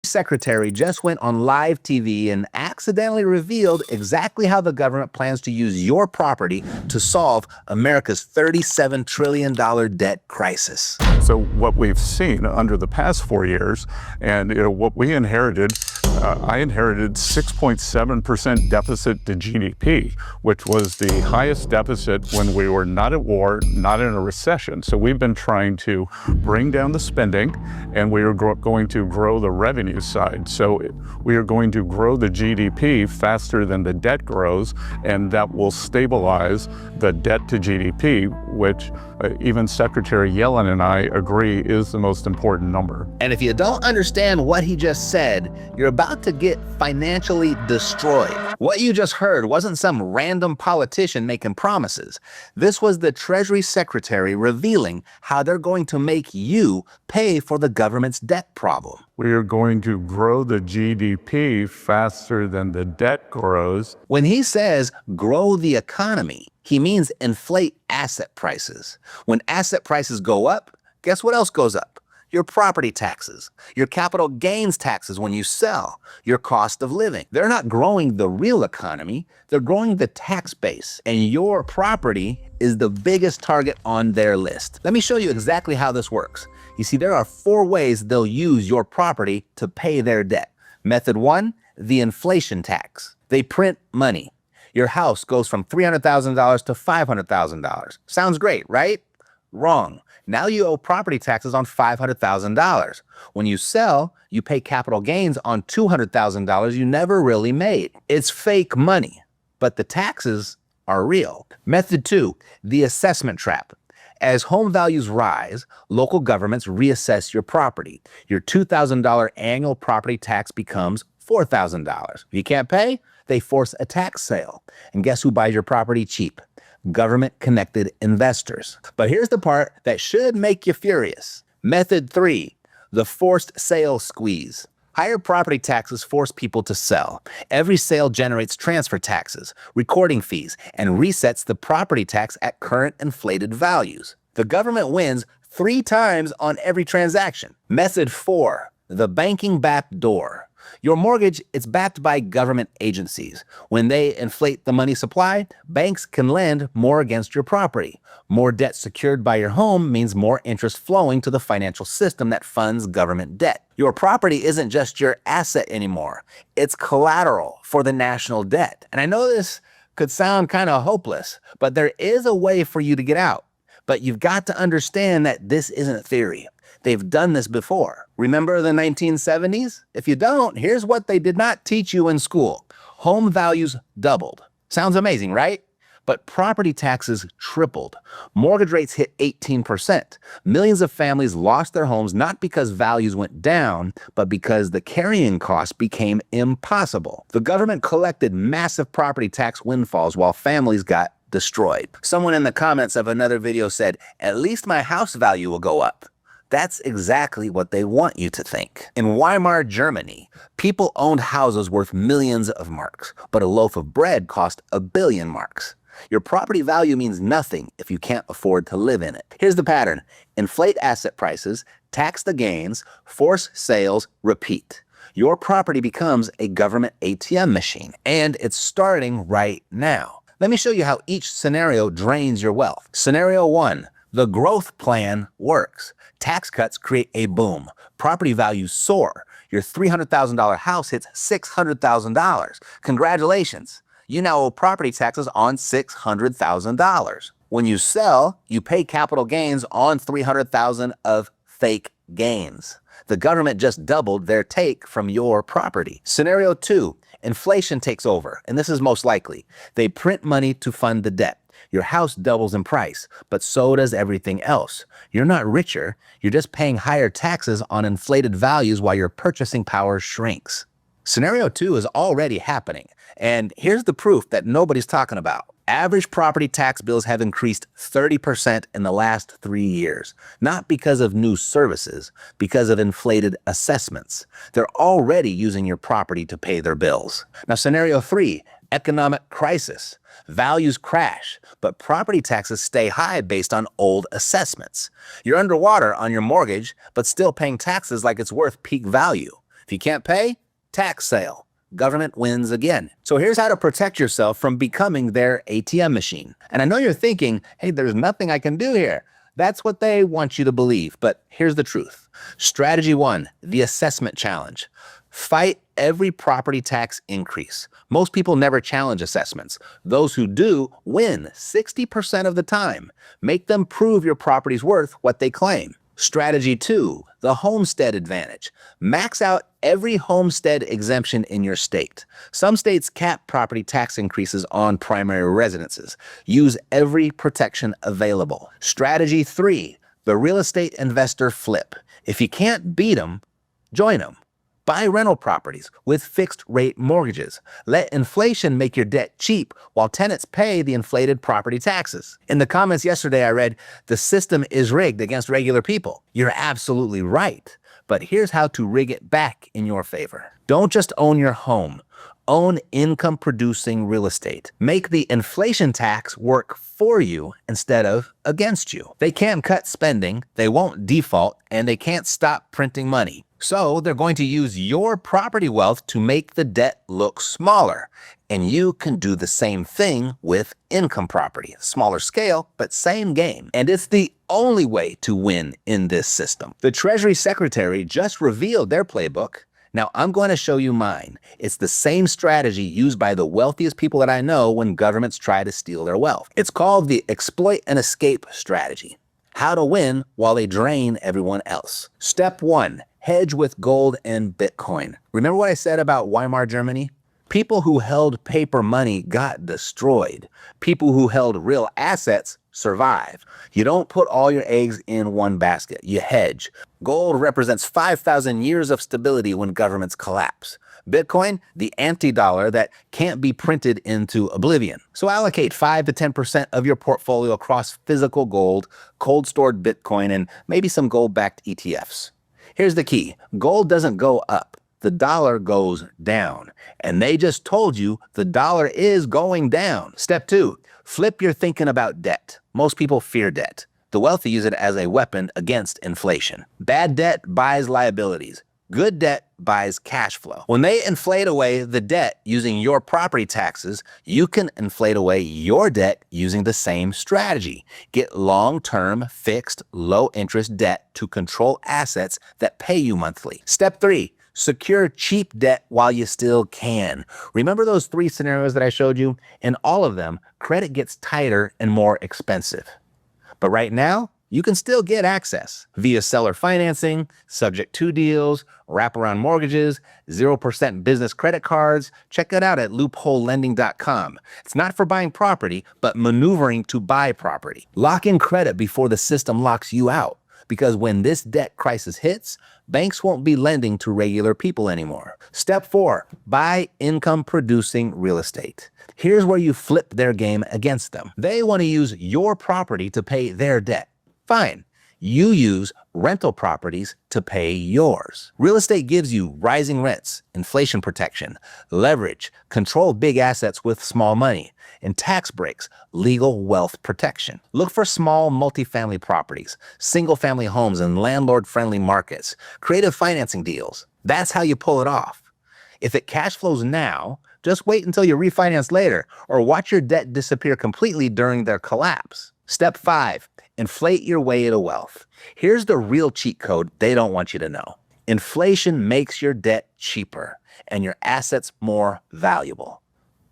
Secretary just went on live TV and accidentally revealed exactly how the government plans to use your property to solve America's $37 trillion debt crisis. So what we've seen under the past 4 years, and what we inherited, I inherited 6.7% deficit to GDP, which was the highest deficit when we were not at war, not in a recession. So we've been trying to bring down the spending, and we are going to grow the revenue side. So we are going to grow the GDP faster than the debt grows, and that will stabilize the debt to GDP, which even Secretary Yellen and I agree is the most important number. And if you don't understand what he just said, you're about to get financially destroyed. What you just heard wasn't some random politician making promises. This was the Treasury Secretary revealing how they're going to make you pay for the government's debt problem. We are going to grow the GDP faster than the debt grows. When he says grow the economy, he means inflate asset prices. When asset prices go up, guess what else goes up? Your property taxes, your capital gains taxes when you sell, your cost of living. They're not growing the real economy, they're growing the tax base, and your property is the biggest target on their list. Let me show you exactly how this works. You see, there are 4 ways they'll use your property to pay their debt. Method 1, the inflation tax. They print money. Your house goes from $300,000 to $500,000. Sounds great, right? Wrong. Now you owe property taxes on $500,000. When you sell, you pay capital gains on $200,000 you never really made. It's fake money, but the taxes are real. Method 2, the assessment trap. As home values rise, local governments reassess your property. Your $2,000 annual property tax becomes $4,000. If you can't pay, they force a tax sale. And guess who buys your property cheap? Government-connected investors. But here's the part that should make you furious. Method 3, the forced sale squeeze. Higher property taxes force people to sell. Every sale generates transfer taxes, recording fees, and resets the property tax at current inflated values. The government wins 3 times on every transaction. Method 4, the banking back door. Your mortgage is backed by government agencies. When they inflate the money supply, banks can lend more against your property. More debt secured by your home means more interest flowing to the financial system that funds government debt. Your property isn't just your asset anymore. It's collateral for the national debt. And I know this could sound kind of hopeless, but there is a way for you to get out. But you've got to understand that this isn't theory. They've done this before. Remember the 1970s? If you don't, here's what they did not teach you in school. Home values doubled. Sounds amazing, right? But property taxes tripled. Mortgage rates hit 18%. Millions of families lost their homes not because values went down, but because the carrying costs became impossible. The government collected massive property tax windfalls while families got destroyed. Someone in the comments of another video said, "At least my house value will go up." That's exactly what they want you to think. In Weimar, Germany, people owned houses worth millions of marks, but a loaf of bread cost 1 billion marks. Your property value means nothing if you can't afford to live in it. Here's the pattern. Inflate asset prices, tax the gains, force sales, repeat. Your property becomes a government ATM machine, and it's starting right now. Let me show you how each scenario drains your wealth. Scenario 1, the growth plan works. Tax cuts create a boom. Property values soar. Your $300,000 house hits $600,000. Congratulations. You now owe property taxes on $600,000. When you sell, you pay capital gains on $300,000 of fake gains. The government just doubled their take from your property. Scenario 2, inflation takes over, and this is most likely. They print money to fund the debt. Your house doubles in price, but so does everything else. You're not richer, you're just paying higher taxes on inflated values while your purchasing power shrinks. Scenario 2 is already happening, and here's the proof that nobody's talking about. Average property tax bills have increased 30% in the last 3 years, not because of new services, because of inflated assessments. They're already using your property to pay their bills. Now, scenario 3, economic crisis. Values crash, but property taxes stay high based on old assessments. You're underwater on your mortgage, but still paying taxes like it's worth peak value. If you can't pay, tax sale. Government wins again. So here's how to protect yourself from becoming their ATM machine. And I know you're thinking, hey, there's nothing I can do here. That's what they want you to believe, but here's the truth. Strategy 1, the assessment challenge. Fight every property tax increase. Most people never challenge assessments. Those who do win 60% of the time. Make them prove your property's worth what they claim. Strategy 2, the homestead advantage. Max out every homestead exemption in your state. Some states cap property tax increases on primary residences. Use every protection available. Strategy 3, the real estate investor flip. If you can't beat them, join them. Buy rental properties with fixed-rate mortgages. Let inflation make your debt cheap while tenants pay the inflated property taxes. In the comments yesterday, I read, the system is rigged against regular people. You're absolutely right. But here's how to rig it back in your favor. Don't just own your home. Own income-producing real estate. Make the inflation tax work for you instead of against you. They can't cut spending, they won't default, and they can't stop printing money. So they're going to use your property wealth to make the debt look smaller. And you can do the same thing with income property. Smaller scale, but same game. And it's the only way to win in this system. The Treasury Secretary just revealed their playbook. Now I'm going to show you mine. It's the same strategy used by the wealthiest people that I know when governments try to steal their wealth. It's called the exploit and escape strategy. How to win while they drain everyone else. Step 1, hedge with gold and Bitcoin. Remember what I said about Weimar Germany? People who held paper money got destroyed. People who held real assets survive. You don't put all your eggs in one basket. You hedge. Gold represents 5,000 years of stability when governments collapse. Bitcoin, the anti-dollar that can't be printed into oblivion. So allocate 5 to 10% of your portfolio across physical gold, cold stored Bitcoin, and maybe some gold-backed ETFs. Here's the key. Gold doesn't go up. The dollar goes down. And they just told you the dollar is going down. Step 2, flip your thinking about debt. Most people fear debt. The wealthy use it as a weapon against inflation. Bad debt buys liabilities. Good debt buys cash flow. When they inflate away the debt using your property taxes, you can inflate away your debt using the same strategy. Get long-term, fixed, low-interest debt to control assets that pay you monthly. Step 3, secure cheap debt while you still can. Remember those 3 scenarios that I showed you? In all of them, credit gets tighter and more expensive. But right now, you can still get access via seller financing, subject to deals, wraparound mortgages, 0% business credit cards. Check it out at loopholelending.com. It's not for buying property, but maneuvering to buy property. Lock in credit before the system locks you out. Because when this debt crisis hits, banks won't be lending to regular people anymore. Step 4, buy income-producing real estate. Here's where you flip their game against them. They want to use your property to pay their debt. Fine. You use rental properties to pay yours. Real estate gives you rising rents, inflation protection, leverage, control big assets with small money, and tax breaks, legal wealth protection. Look for small multifamily properties, single-family homes, and landlord-friendly markets. Creative financing deals. That's how you pull it off. If it cash flows now, just wait until you refinance later, or watch your debt disappear completely during their collapse. Step 5, inflate your way to wealth. Here's the real cheat code they don't want you to know. Inflation makes your debt cheaper and your assets more valuable.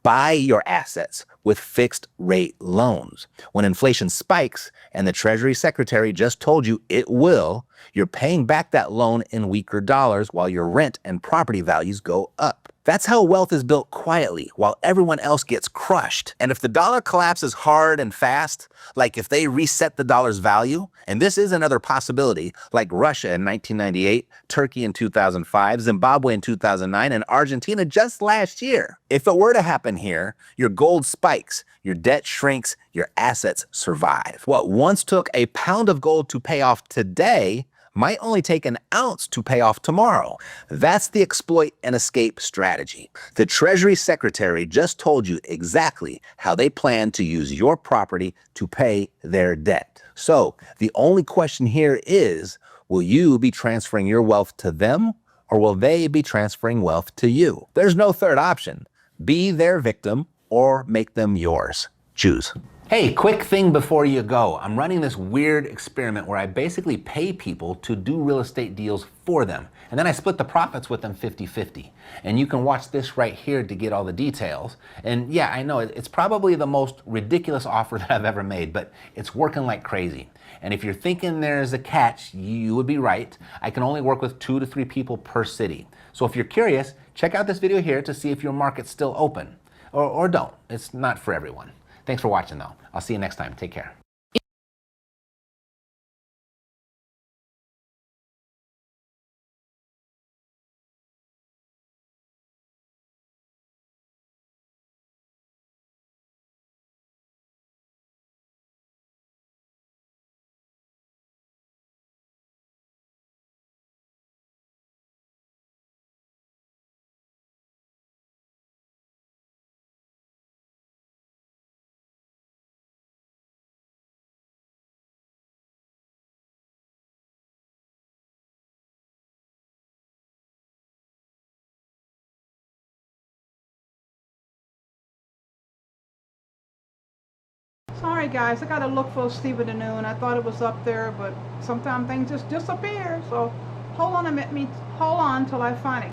Buy your assets with fixed rate loans. When inflation spikes and the Treasury Secretary just told you it will, you're paying back that loan in weaker dollars while your rent and property values go up. That's how wealth is built quietly while everyone else gets crushed. And if the dollar collapses hard and fast, like if they reset the dollar's value, and this is another possibility, like Russia in 1998, Turkey in 2005, Zimbabwe in 2009, and Argentina just last year. If it were to happen here, your gold spikes, your debt shrinks, your assets survive. What once took a pound of gold to pay off today might only take an ounce to pay off tomorrow. That's the exploit and escape strategy. The Treasury Secretary just told you exactly how they plan to use your property to pay their debt. So the only question here is, will you be transferring your wealth to them, or will they be transferring wealth to you? There's no third option. Be their victim or make them yours. Choose. Hey, quick thing before you go. I'm running this weird experiment where I basically pay people to do real estate deals for them. And then I split the profits with them 50-50. And you can watch this right here to get all the details. And yeah, I know it's probably the most ridiculous offer that I've ever made, but it's working like crazy. And if you're thinking there's a catch, you would be right. I can only work with 2 to 3 people per city. So if you're curious, check out this video here to see if your market's still open. Or don't. It's not for everyone. Thanks for watching though. I'll see you next time. Take care. Sorry guys, I gotta look for Stephen the Noon. I thought it was up there, but sometimes things just disappear. So hold on till I find it.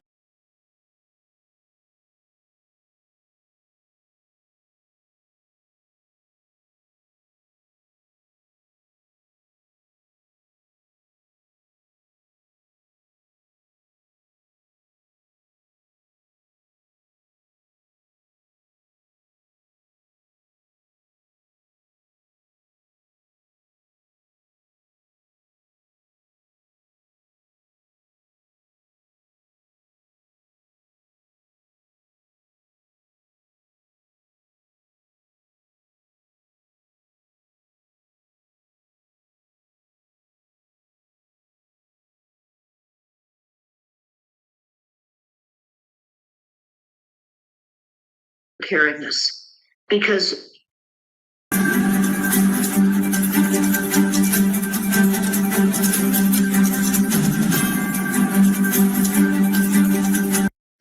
preparedness, because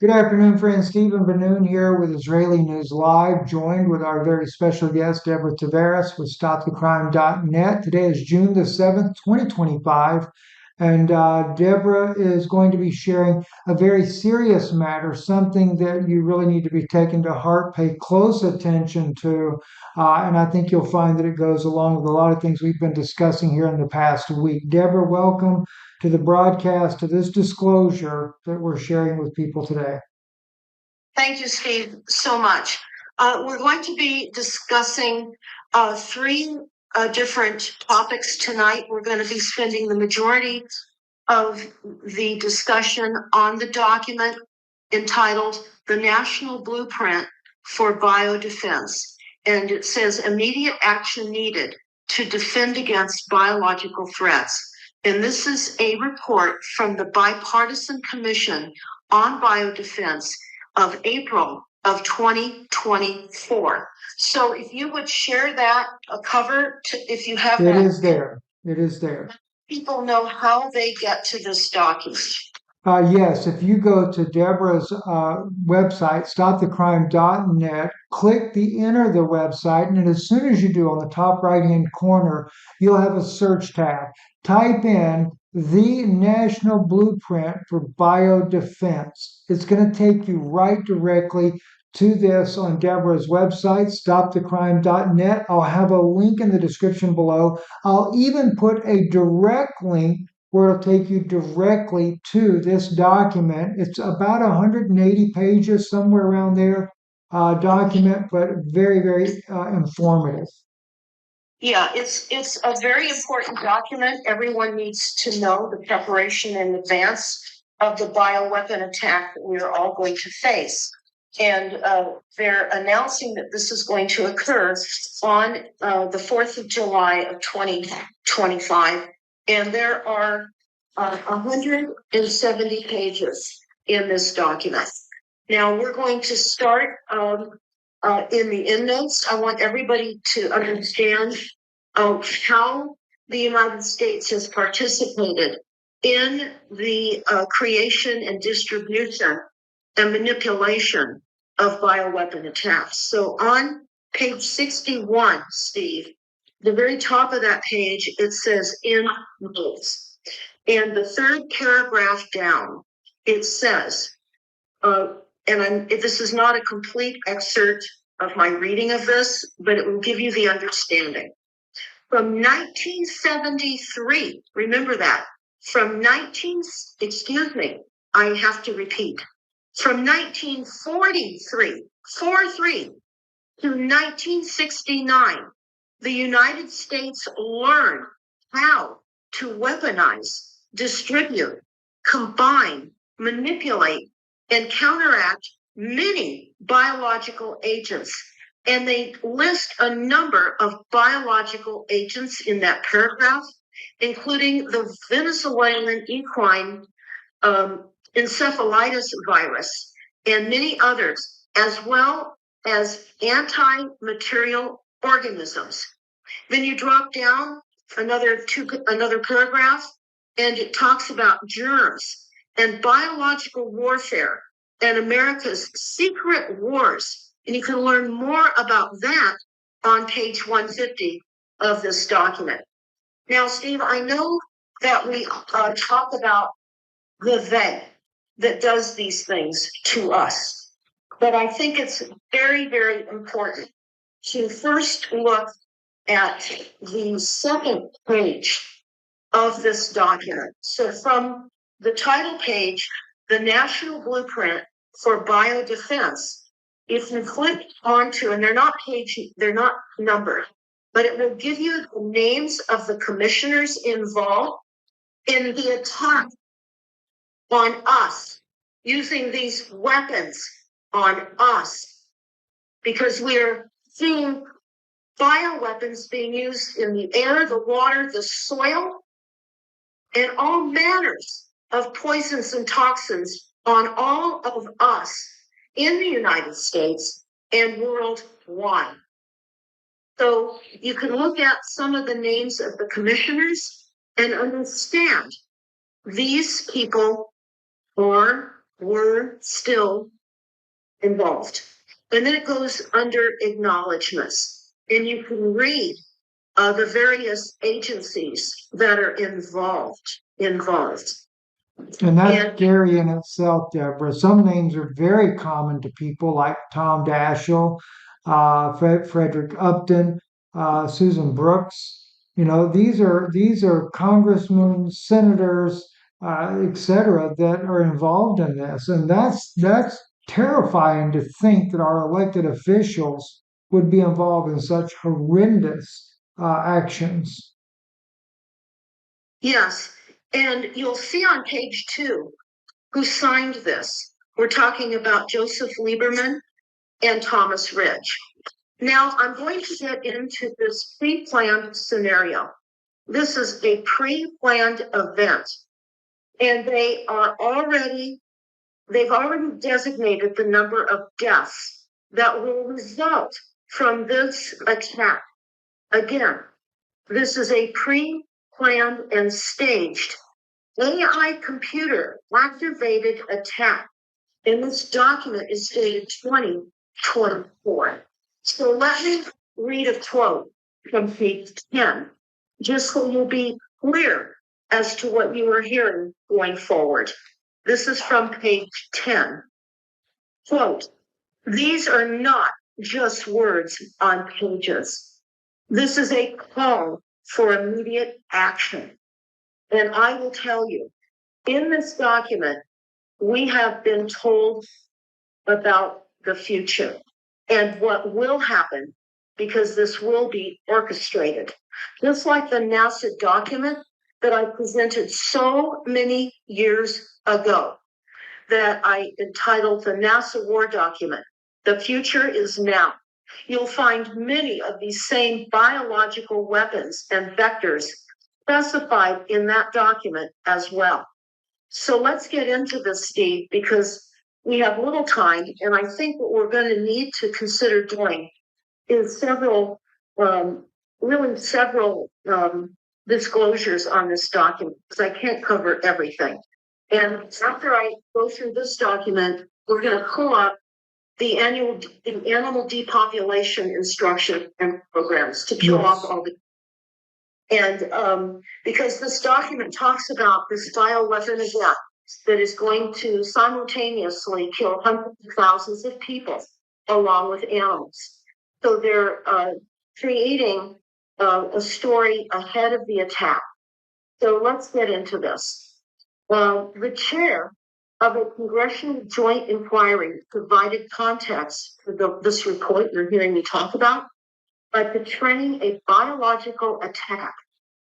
Good afternoon, friends. Stephen Benoon here with Israeli News Live, joined with our very special guest, Deborah Tavares with StopTheCrime.net. Today is June the 7th, 2025, and Deborah is going to be sharing a very serious matter, something that you really need to be taking to heart, pay close attention to, and I think you'll find that it goes along with a lot of things we've been discussing here in the past week. Deborah, welcome to the broadcast, to this disclosure that we're sharing with people today. Thank you, Steve, so much. We're going to be discussing three different topics tonight. We're going to be spending the majority of the discussion on the document entitled The National Blueprint for Biodefense. And it says immediate action needed to defend against biological threats. And this is a report from the Bipartisan Commission on Biodefense of April of 2024. So if you would share that cover, if you have that. It is there. It is there. People know how they get to this document. Yes, if you go to Deborah's website, stopthecrime.net, enter the website, and as soon as you do, on the top right-hand corner, you'll have a search tab. Type in the National Blueprint for Biodefense. It's going to take you right directly to this on Deborah's website, stopthecrime.net. I'll have a link in the description below. I'll even put a direct link where it'll take you directly to this document. It's about 180 pages, somewhere around there, document, but very, very informative. Yeah, it's a very important document. Everyone needs to know the preparation in advance of the bioweapon attack that we're all going to face. And they're announcing that this is going to occur on the 4th of July of 2025. And there are 170 pages in this document. Now we're going to start in the endnotes. I want everybody to understand how the United States has participated in the creation and distribution and manipulation of bioweapon attacks. So on page 61, Steve, the very top of that page, it says in notes. And the third paragraph down, it says, this is not a complete excerpt of my reading of this, but it will give you the understanding. From 1973, remember that, from 1943, to 1969, the United States learned how to weaponize, distribute, combine, manipulate, and counteract many biological agents. And they list a number of biological agents in that paragraph, including the Venezuelan equine encephalitis virus and many others, as well as anti-material organisms. Then you drop down another paragraph, and it talks about germs and biological warfare and America's secret wars. And you can learn more about that on page 150 of this document. Now, Steve, I know that we talk about the they that does these things to us, but I think it's very, very important to first look at the second page of this document. So from the title page, the National Blueprint for Biodefense, if you click onto, and they're not numbered, but it will give you the names of the commissioners involved in the attack on us, using these weapons on us, because we're seeing bioweapons being used in the air, the water, the soil, and all manners of poisons and toxins on all of us in the United States and worldwide. So you can look at some of the names of the commissioners and understand these people were still involved. And then it goes under acknowledgments, and you can read the various agencies that are involved. And that's scary in itself, Deborah. Some names are very common to people, like Tom Daschle, Frederick Upton, Susan Brooks. You know, these are congressmen, senators, etc., that are involved in this, and that's terrifying to think that our elected officials would be involved in such horrendous actions. Yes, and you'll see on page 2 who signed this. We're talking about Joseph Lieberman and Thomas Ridge. Now, I'm going to get into this pre-planned scenario. This is a pre-planned event, and they've already designated the number of deaths that will result from this attack. Again, this is a pre-planned and staged AI computer activated attack. And this document is dated 2024. So let me read a quote from page 10, just so you'll be clear as to what you are hearing going forward. This is from page 10. Quote, "These are not just words on pages. This is a call for immediate action. And I will tell you, in this document, we have been told about the future and what will happen, because this will be orchestrated. Just like the NASA document that I presented so many years ago, that I entitled the NASA War Document, The Future is Now. You'll find many of these same biological weapons and vectors specified in that document as well. So let's get into this, Steve, because we have little time, and I think what we're going to need to consider doing is several disclosures on this document, because I can't cover everything. And after I go through this document, we're going to pull up the animal depopulation instruction and programs to kill off all the. And because this document talks about this bioweapon event that is going to simultaneously kill hundreds of thousands of people along with animals. So they're creating a story ahead of the attack. So let's get into this. The chair of a congressional joint inquiry provided context for this report you're hearing me talk about by portraying a biological attack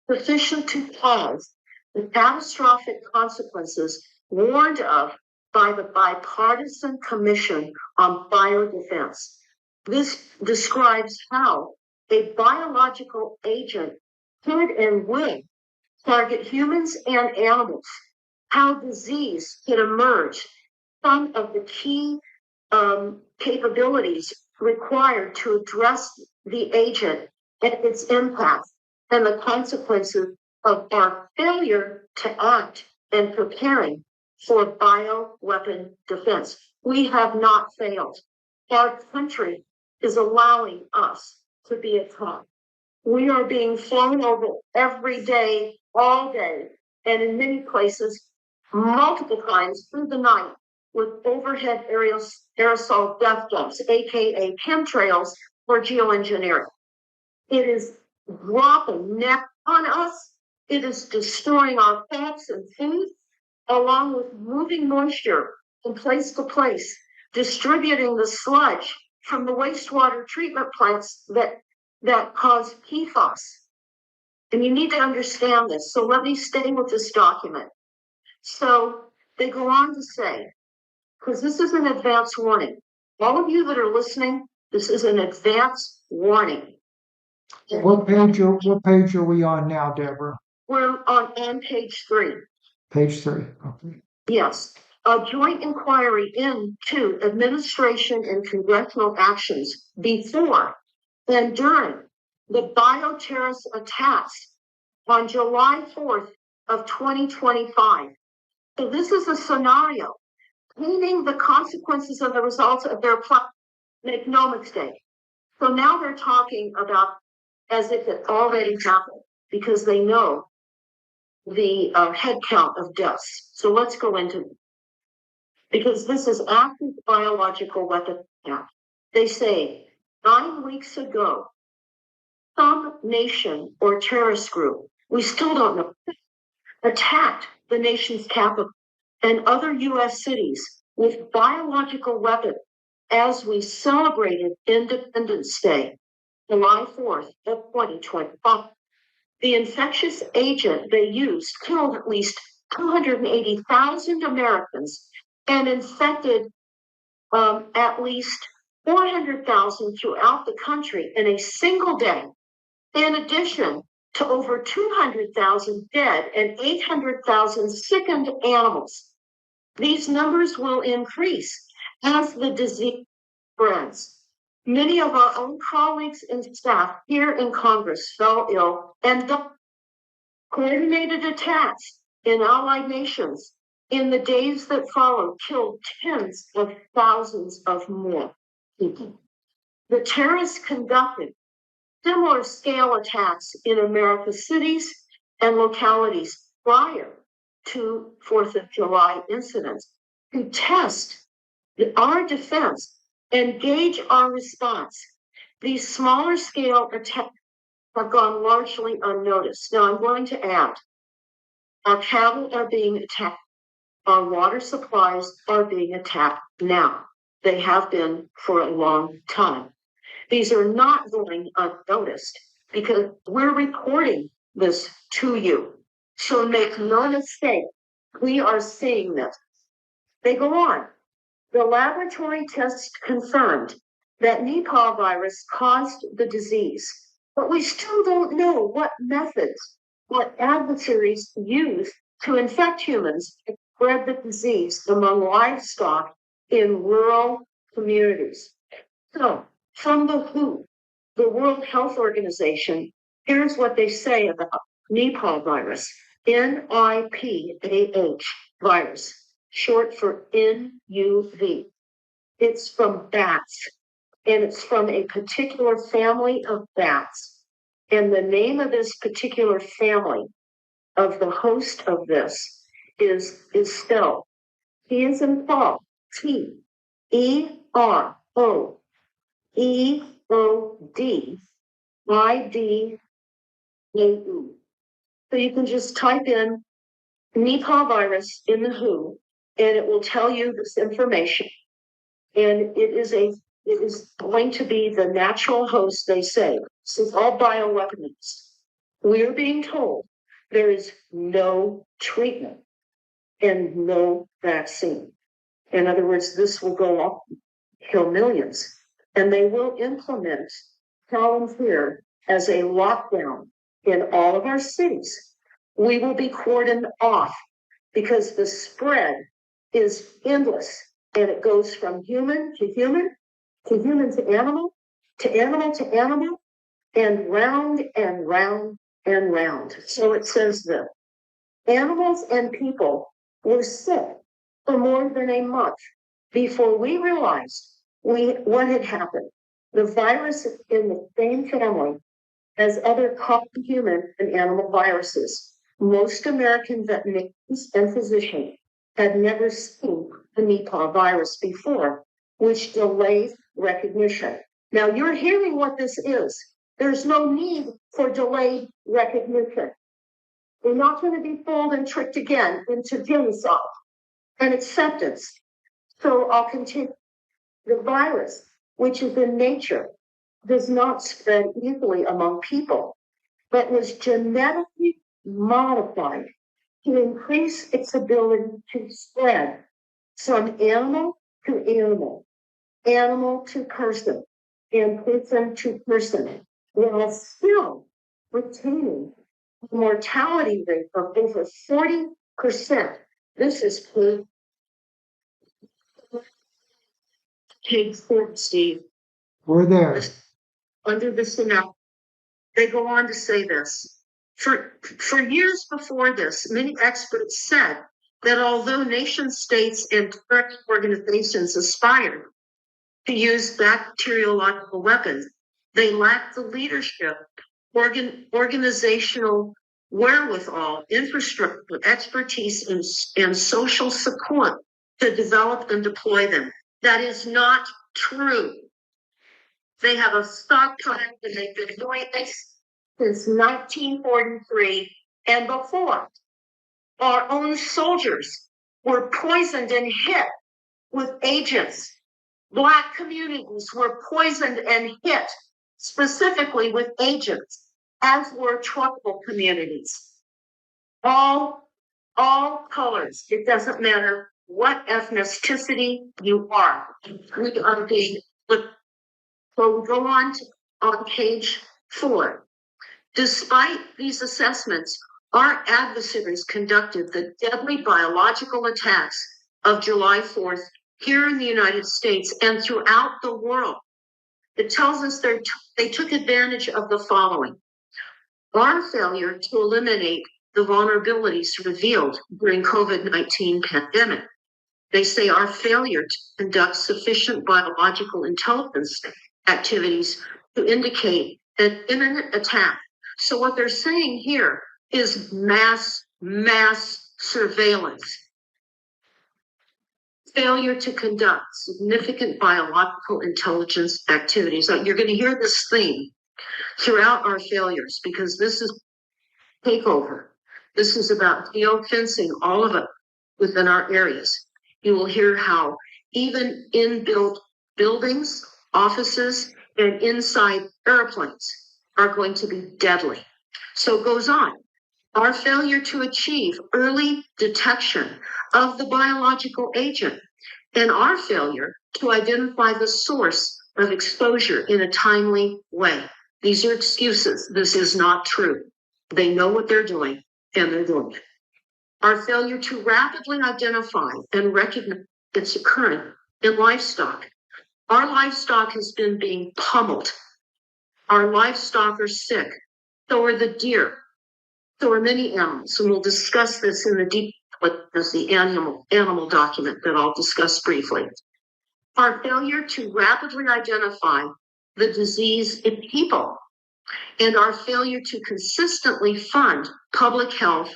sufficient to cause the catastrophic consequences warned of by the Bipartisan Commission on Biodefense. This describes how a biological agent could and will target humans and animals, how disease can emerge, some of the key capabilities required to address the agent and its impact, and the consequences of our failure to act and preparing for bioweapon defense. We have not failed. Our country is allowing us to be attacked. We are being flown over every day, all day, and in many places, multiple times through the night with overhead aerosol death dumps, aka chemtrails or geoengineering. It is dropping neck on us. It is destroying our crops and food, along with moving moisture from place to place, distributing the sludge from the wastewater treatment plants that cause PFAS. And you need to understand this. So let me stay with this document. So they go on to say, because this is an advance warning. All of you that are listening, this is an advance warning. What page are we on now, Deborah? We're on page 3. Page 3. Okay. Yes. A joint inquiry into administration and congressional actions before and during the bioterrorist attacks on July 4th of 2025. So this is a scenario painting the consequences of the results of their plan. Make no mistake. So now they're talking about as if it already happened because they know the head count of deaths. So let's go into it. Because this is active biological weapon attack. They say 9 weeks ago, some nation or terrorist group, we still don't know, attacked the nation's capital and other U.S. cities with biological weapons as we celebrated Independence Day, July 4th of 2025. The infectious agent they used killed at least 280,000 Americans and infected at least 400,000 throughout the country in a single day, in addition to over 200,000 dead and 800,000 sickened animals. These numbers will increase as the disease spreads. Many of our own colleagues and staff here in Congress fell ill, and the coordinated attacks in allied nations in the days that followed killed tens of thousands of more people. The terrorists conducted similar scale attacks in America's cities and localities prior to 4th of July incidents to test our defense and gauge our response. These smaller scale attacks have gone largely unnoticed. Now I'm going to add, our cattle are being attacked. Our water supplies are being attacked now. They have been for a long time. These are not going unnoticed because we're reporting this to you. So make no mistake, we are seeing this. They go on. The laboratory tests confirmed that Nipah virus caused the disease, but we still don't know what methods, what adversaries used to infect humans and spread the disease among livestock in rural communities. So, from the WHO, the World Health Organization, here's what they say about Nipah virus, NIPAH virus, short for NUV. It's from bats, and it's from a particular family of bats. And the name of this particular family of the host of this is spelled T as in Paul, TEROEODIDAU. So you can just type in Nipah virus in the WHO, and it will tell you this information. And it is going to be the natural host, they say. This is all bioweaponized. We're being told there is no treatment and no vaccine. In other words, this will go off, kill millions, and they will implement SHALOM here as a lockdown in all of our cities. We will be cordoned off because the spread is endless, and it goes from human to human, to human to animal, to animal to animal, and round and round and round. So it says that animals and people were sick for more than a month before we realized what had happened. The virus is in the same family as other common human and animal viruses. Most American veterinarians and physicians had never seen the Nipah virus before, which delays recognition. Now you're hearing what this is. There's no need for delayed recognition. We're not going to be fooled and tricked again into genocide and acceptance. So I'll continue. The virus, which is in nature, does not spread easily among people, but was genetically modified to increase its ability to spread from animal to animal, animal to person, and person to person, while still retaining a mortality rate of over 40%. This is Page 4, Steve. We're there. Under the synopsis, they go on to say this. For years before this, many experts said that although nation states and terrorist organizations aspired to use bacteriological weapons, they lacked the leadership, organizational wherewithal, infrastructure, expertise, and social support to develop and deploy them. That is not true. They have a stockpile and they've been doing this since 1943 and before. Our own soldiers were poisoned and hit with agents. Black communities were poisoned and hit specifically with agents, as were tribal communities. All colors. It doesn't matter what ethnicity you are. We are being. So we go on page 4. Despite these assessments, our adversaries conducted the deadly biological attacks of July 4th here in the United States and throughout the world. It tells us they took advantage of the following. Our failure to eliminate the vulnerabilities revealed during COVID-19 pandemic. They say our failure to conduct sufficient biological intelligence activities to indicate an imminent attack. So what they're saying here is mass surveillance. Failure to conduct significant biological intelligence activities. You're going to hear this theme throughout our failures because this is takeover. This is about geofencing all of it within our areas. You will hear how even in-built buildings, offices, and inside airplanes are going to be deadly. So it goes on. Our failure to achieve early detection of the biological agent and our failure to identify the source of exposure in a timely way. These are excuses. This is not true. They know what they're doing and they're doing it. Our failure to rapidly identify and recognize its occurrence in livestock. Our livestock has been being pummeled. Our livestock are sick. So are the deer. So are many animals. And we'll discuss this in the deep as the animal document that I'll discuss briefly. Our failure to rapidly identify the disease in people and our failure to consistently fund public health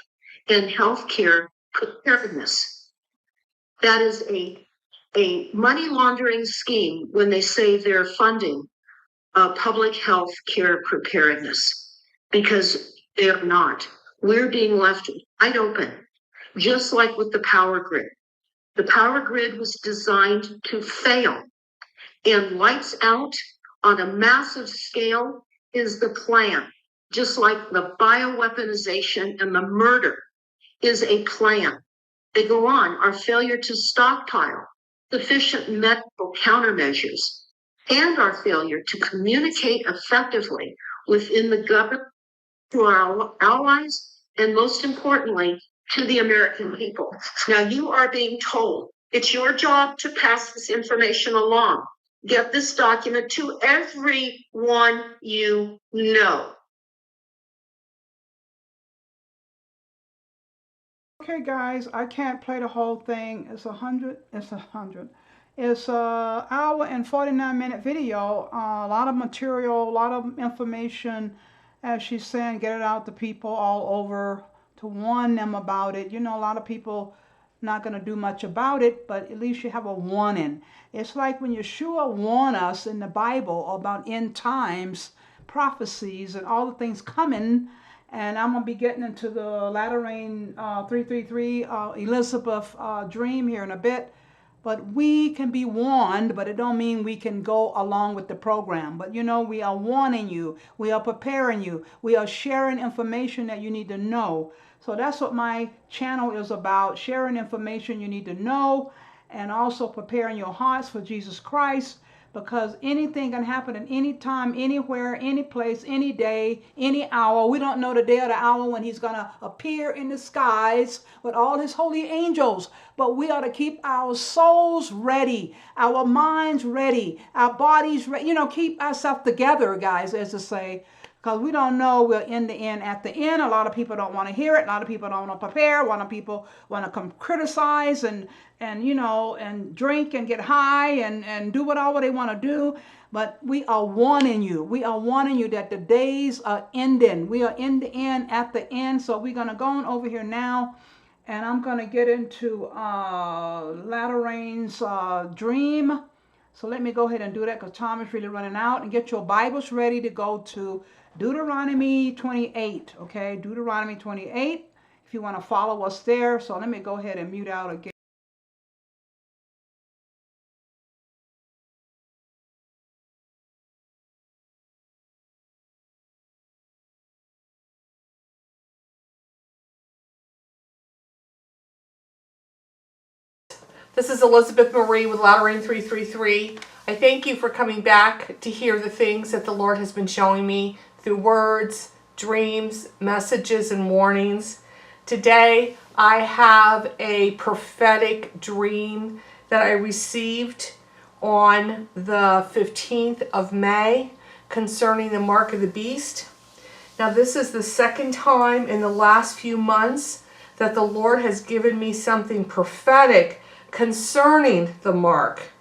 and healthcare preparedness. That is a money laundering scheme when they say they're funding public health care preparedness, because they're not. We're being left wide open, just like with the power grid. The power grid was designed to fail, and lights out on a massive scale is the plan, just like the bioweaponization and the murder is a plan. They go on, our failure to stockpile sufficient medical countermeasures and our failure to communicate effectively within the government to our allies and most importantly, to the American people. Now you are being told it's your job to pass this information along. Get this document to everyone you know. Okay, guys, I can't play the whole thing. It's 100. It's a hour and 49-minute video. A lot of material, a lot of information. As she's saying, get it out to people all over to warn them about it. You know, a lot of people not going to do much about it, but at least you have a warning. It's like when Yeshua warned us in the Bible about end times prophecies and all the things coming. And I'm going to be getting into the latter rain 333 Elizabeth dream here in a bit. But we can be warned, but it don't mean we can go along with the program. But you know, we are warning you. We are preparing you. We are sharing information that you need to know. So that's what my channel is about, sharing information you need to know and also preparing your hearts for Jesus Christ, because anything can happen at any time, anywhere, any place, any day, any hour. We don't know the day or the hour when he's going to appear in the skies with all his holy angels. But we ought to keep our souls ready, our minds ready, our bodies ready, you know, keep ourselves together, guys, as to say, because we don't know we're in the end at the end. A lot of people don't want to hear it. A lot of people don't want to prepare. A lot of people want to come criticize and you know, and drink and get high and do whatever they want to do. But we are warning you. We are warning you that the days are ending. We are in the end, at the end. So we're going to go on over here now. And I'm going to get into Latter Rain's dream. So let me go ahead and do that because time is really running out. And get your Bibles ready to go to Deuteronomy 28. Okay, Deuteronomy 28. If you want to follow us there. So let me go ahead and mute out again. This is Elizabeth Marie with Latter Rain 333. I thank you for coming back to hear the things that the Lord has been showing me through words, dreams, messages, and warnings. Today, I have a prophetic dream that I received on the 15th of May concerning the mark of the beast. Now, this is the second time in the last few months that the Lord has given me something prophetic concerning the mark.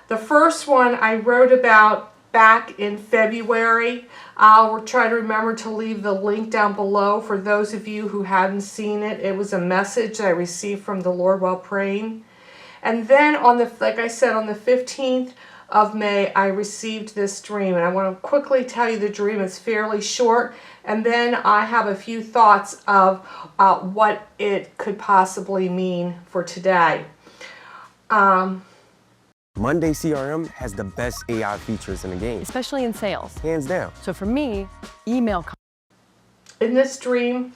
The first one I wrote about back in February. I'll try to remember to leave the link down below for those of you who hadn't seen it. It was a message I received from the Lord while praying. And then on the, like I said, on the 15th of May, I received this dream. And I want to quickly tell you the dream. It's fairly short. And then I have a few thoughts of what it could possibly mean for today. Monday CRM has the best AI features in the game. Especially in sales. Hands down. So for me, email. In this dream,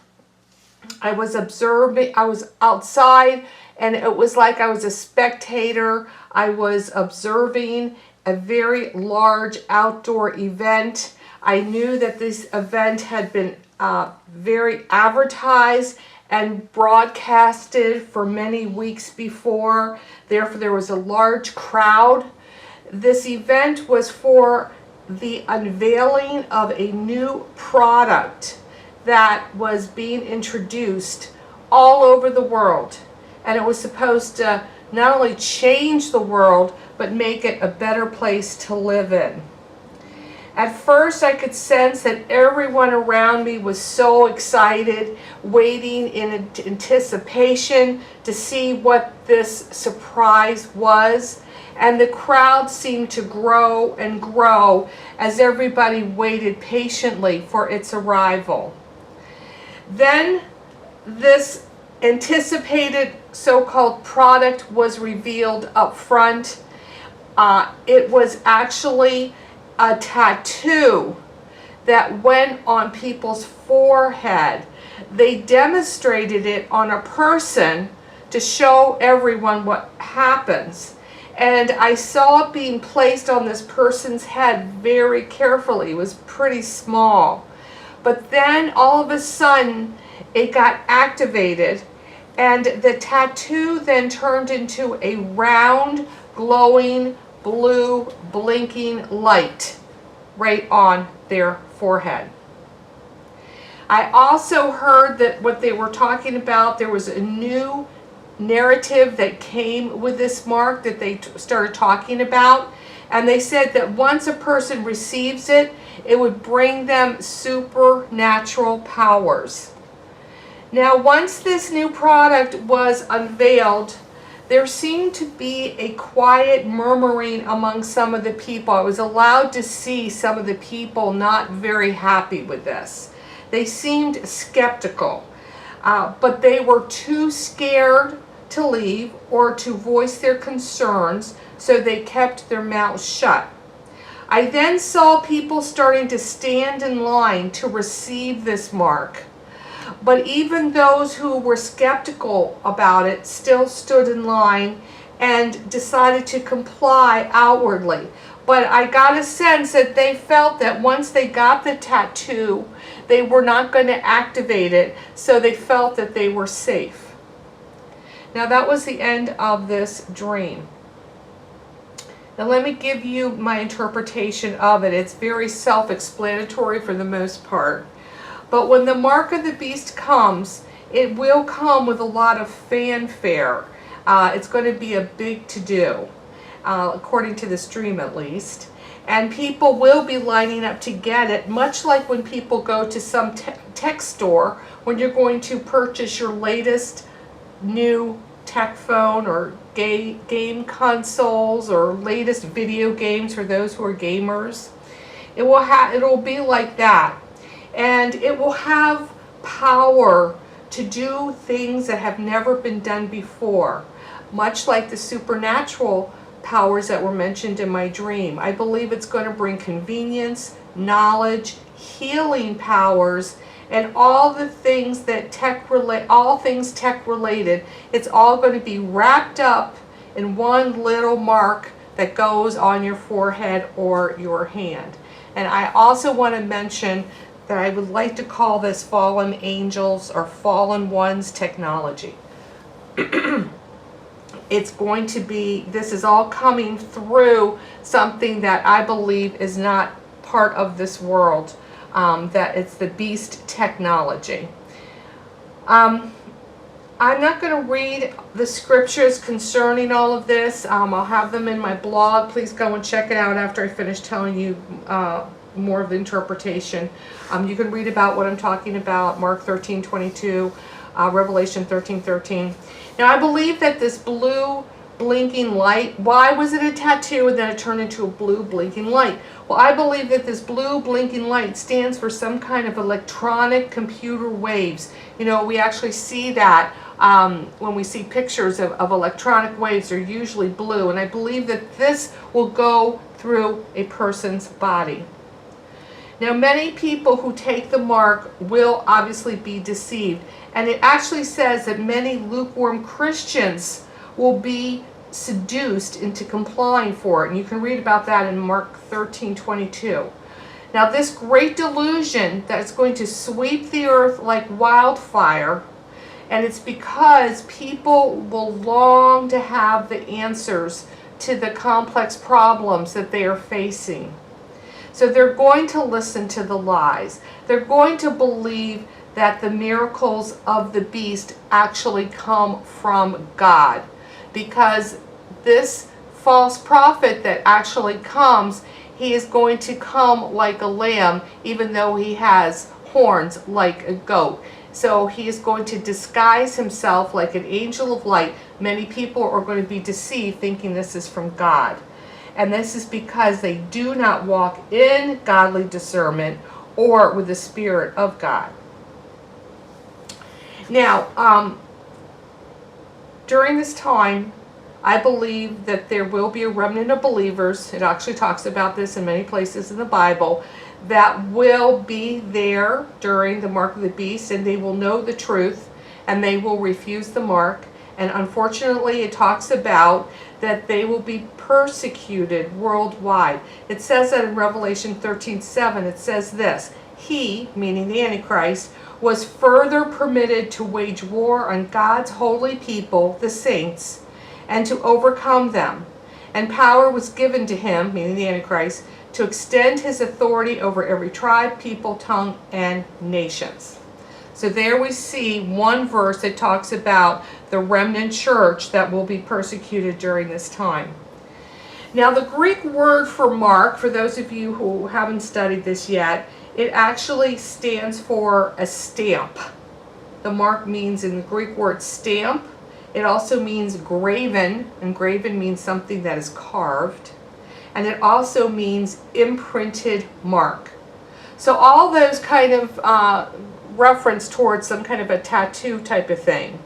I was observing, I was outside, and it was like I was a spectator. I was observing a very large outdoor event. I knew that this event had been very advertised and broadcasted for many weeks before. Therefore, there was a large crowd. This event was for the unveiling of a new product that was being introduced all over the world. And it was supposed to not only change the world, but make it a better place to live in. At first, I could sense that everyone around me was so excited, waiting in anticipation to see what this surprise was. And the crowd seemed to grow and grow as everybody waited patiently for its arrival. Then this anticipated so-called product was revealed up front. It was actually a tattoo that went on people's forehead. They demonstrated it on a person to show everyone what happens. And I saw it being placed on this person's head very carefully. It was pretty small. But then all of a sudden it got activated, and the tattoo then turned into a round, glowing, blue, blinking light right on their forehead. I also heard that what they were talking about, there was a new narrative that came with this mark that they started talking about. And they said that once a person receives it, it would bring them supernatural powers. Now, once this new product was unveiled, there seemed to be a quiet murmuring among some of the people. I was allowed to see some of the people not very happy with this. They seemed skeptical, but they were too scared to leave or to voice their concerns, so they kept their mouths shut. I then saw people starting to stand in line to receive this mark. But even those who were skeptical about it still stood in line and decided to comply outwardly. But I got a sense that they felt that once they got the tattoo, they were not going to activate it, so they felt that they were safe. Now that was the end of this dream. Now let me give you my interpretation of it. It's very self-explanatory for the most part. But when the mark of the beast comes, it will come with a lot of fanfare. It's going to be a big to-do, according to this dream at least. And people will be lining up to get it, much like when people go to some tech store when you're going to purchase your latest new tech phone or game consoles or latest video games for those who are gamers. It'll be like that. And it will have power to do things that have never been done before, much like the supernatural powers that were mentioned in my dream. I believe it's going to bring convenience, knowledge, healing powers, and all the things that all things tech related. It's all going to be wrapped up in one little mark that goes on your forehead or your hand. And I also want to mention that I would like to call this fallen angels or fallen ones technology. It's going to be, this is all coming through something that I believe is not part of this world, that it's the beast technology. I'm not going to read the scriptures concerning all of this. I'll have them in my blog. Please go and check it out after I finish telling you more of the interpretation. You can read about what I'm talking about, Mark 13:22, Revelation 13:13. Now I believe that this blue blinking light, why was it a tattoo and then it turned into a blue blinking light? Well, I believe that this blue blinking light stands for some kind of electronic computer waves. You know, we actually see that when we see pictures of electronic waves, they're usually blue. And I believe that this will go through a person's body. Now, many people who take the mark will obviously be deceived. And it actually says that many lukewarm Christians will be seduced into complying for it. And you can read about that in Mark 13:22. Now, this great delusion that is going to sweep the earth like wildfire, and it's because people will long to have the answers to the complex problems that they are facing. So they're going to listen to the lies. They're going to believe that the miracles of the beast actually come from God, because this false prophet that actually comes, he is going to come like a lamb, even though he has horns like a goat. So he is going to disguise himself like an angel of light. Many people are going to be deceived thinking this is from God. And this is because they do not walk in godly discernment or with the Spirit of God. Now, during this time, I believe that there will be a remnant of believers. It actually talks about this in many places in the Bible, that will be there during the mark of the beast, and they will know the truth, and they will refuse the mark. And unfortunately, it talks about that they will be persecuted worldwide. It says that in Revelation 13:7, it says this: he, meaning the Antichrist, was further permitted to wage war on God's holy people, the saints, and to overcome them. And power was given to him, meaning the Antichrist, to extend his authority over every tribe, people, tongue, and nations. So there we see one verse that talks about the remnant church that will be persecuted during this time. Now, the Greek word for mark, for those of you who haven't studied this yet, it actually stands for a stamp. The mark means, in the Greek word, stamp. It also means graven, and graven means something that is carved. And it also means imprinted mark. So all those kind of reference towards some kind of a tattoo type of thing.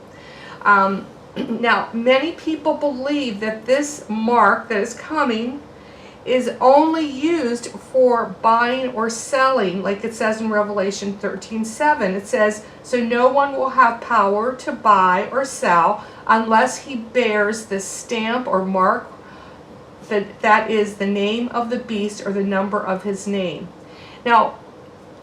Now, many people believe that this mark that is coming is only used for buying or selling, like it says in Revelation 13:7. It says, so no one will have power to buy or sell unless he bears this stamp or mark that is the name of the beast or the number of his name. Now,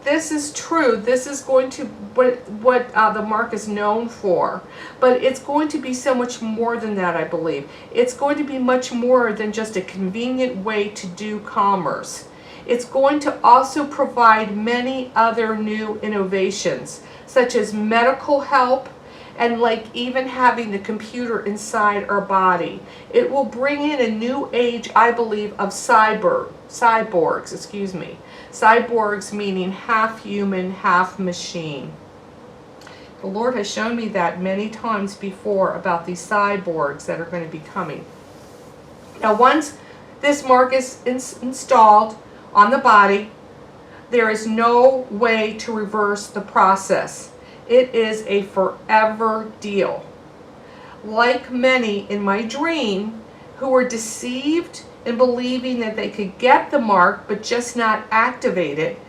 this is true. This is going to what the mark is known for, but it's going to be so much more than that, I believe. It's going to be much more than just a convenient way to do commerce. It's going to also provide many other new innovations, such as medical help, and like even having the computer inside our body. It will bring in a new age, I believe, of cyborgs, excuse me. Cyborgs meaning half human, half machine. The Lord has shown me that many times before about these cyborgs that are going to be coming. Now, once this mark is installed on the body, there is no way to reverse the process. It is a forever deal. Like many in my dream who were deceived in believing that they could get the mark but just not activate it,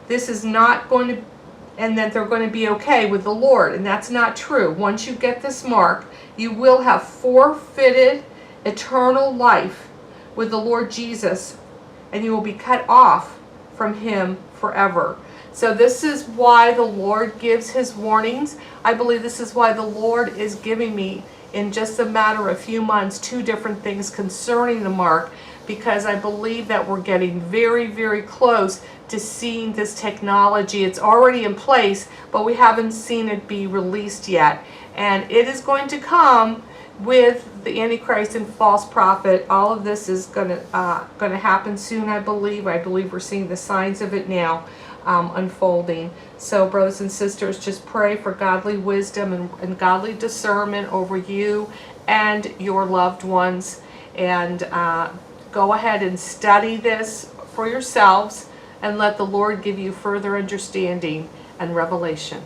this is not going to, and that they're going to be okay with the Lord. And that's not true. Once you get this mark, you will have forfeited eternal life with the Lord Jesus, and you will be cut off from him forever. So this is why the Lord gives his warnings. I believe this is why the Lord is giving me, in just a matter of a few months, 2 different things concerning the mark, because I believe that we're getting very, very close to seeing this technology. It's already in place, but we haven't seen it be released yet. And it is going to come with the Antichrist and false prophet. All of this is going to happen soon, I believe. I believe we're seeing the signs of it now. Unfolding. So brothers and sisters, just pray for godly wisdom and godly discernment over you and your loved ones, and go ahead and study this for yourselves and let the Lord give you further understanding and revelation.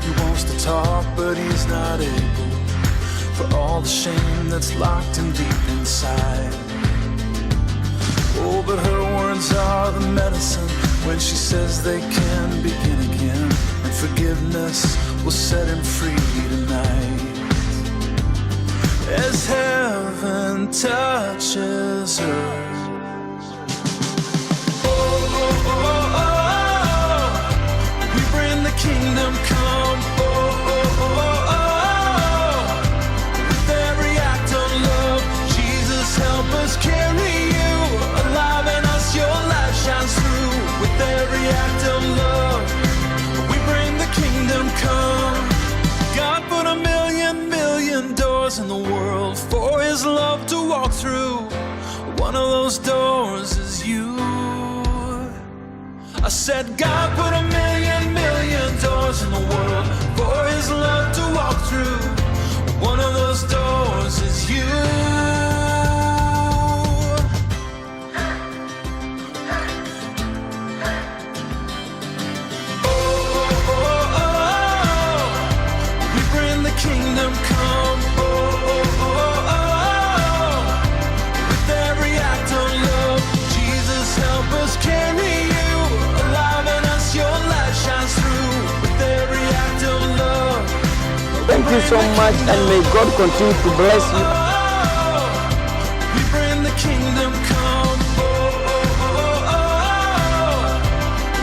He wants to talk, but he's not able, for all the shame that's locked him deep inside. Oh, but her words are the medicine when she says they can begin again, and forgiveness will set him free tonight. As heaven touches her, kingdom come, with every act of love. Jesus, help us carry you alive in us. Your light shines through. With every act of love, we bring the kingdom come. God put a million doors in the world for his love to walk through. One of those doors is you. I said God put a million doors in the world for his love to walk through. One of those doors is you. We bring the kingdom come. With every act of love, Jesus, help us carry you. Thank you so much, and may God continue to bless you. We bring the kingdom come.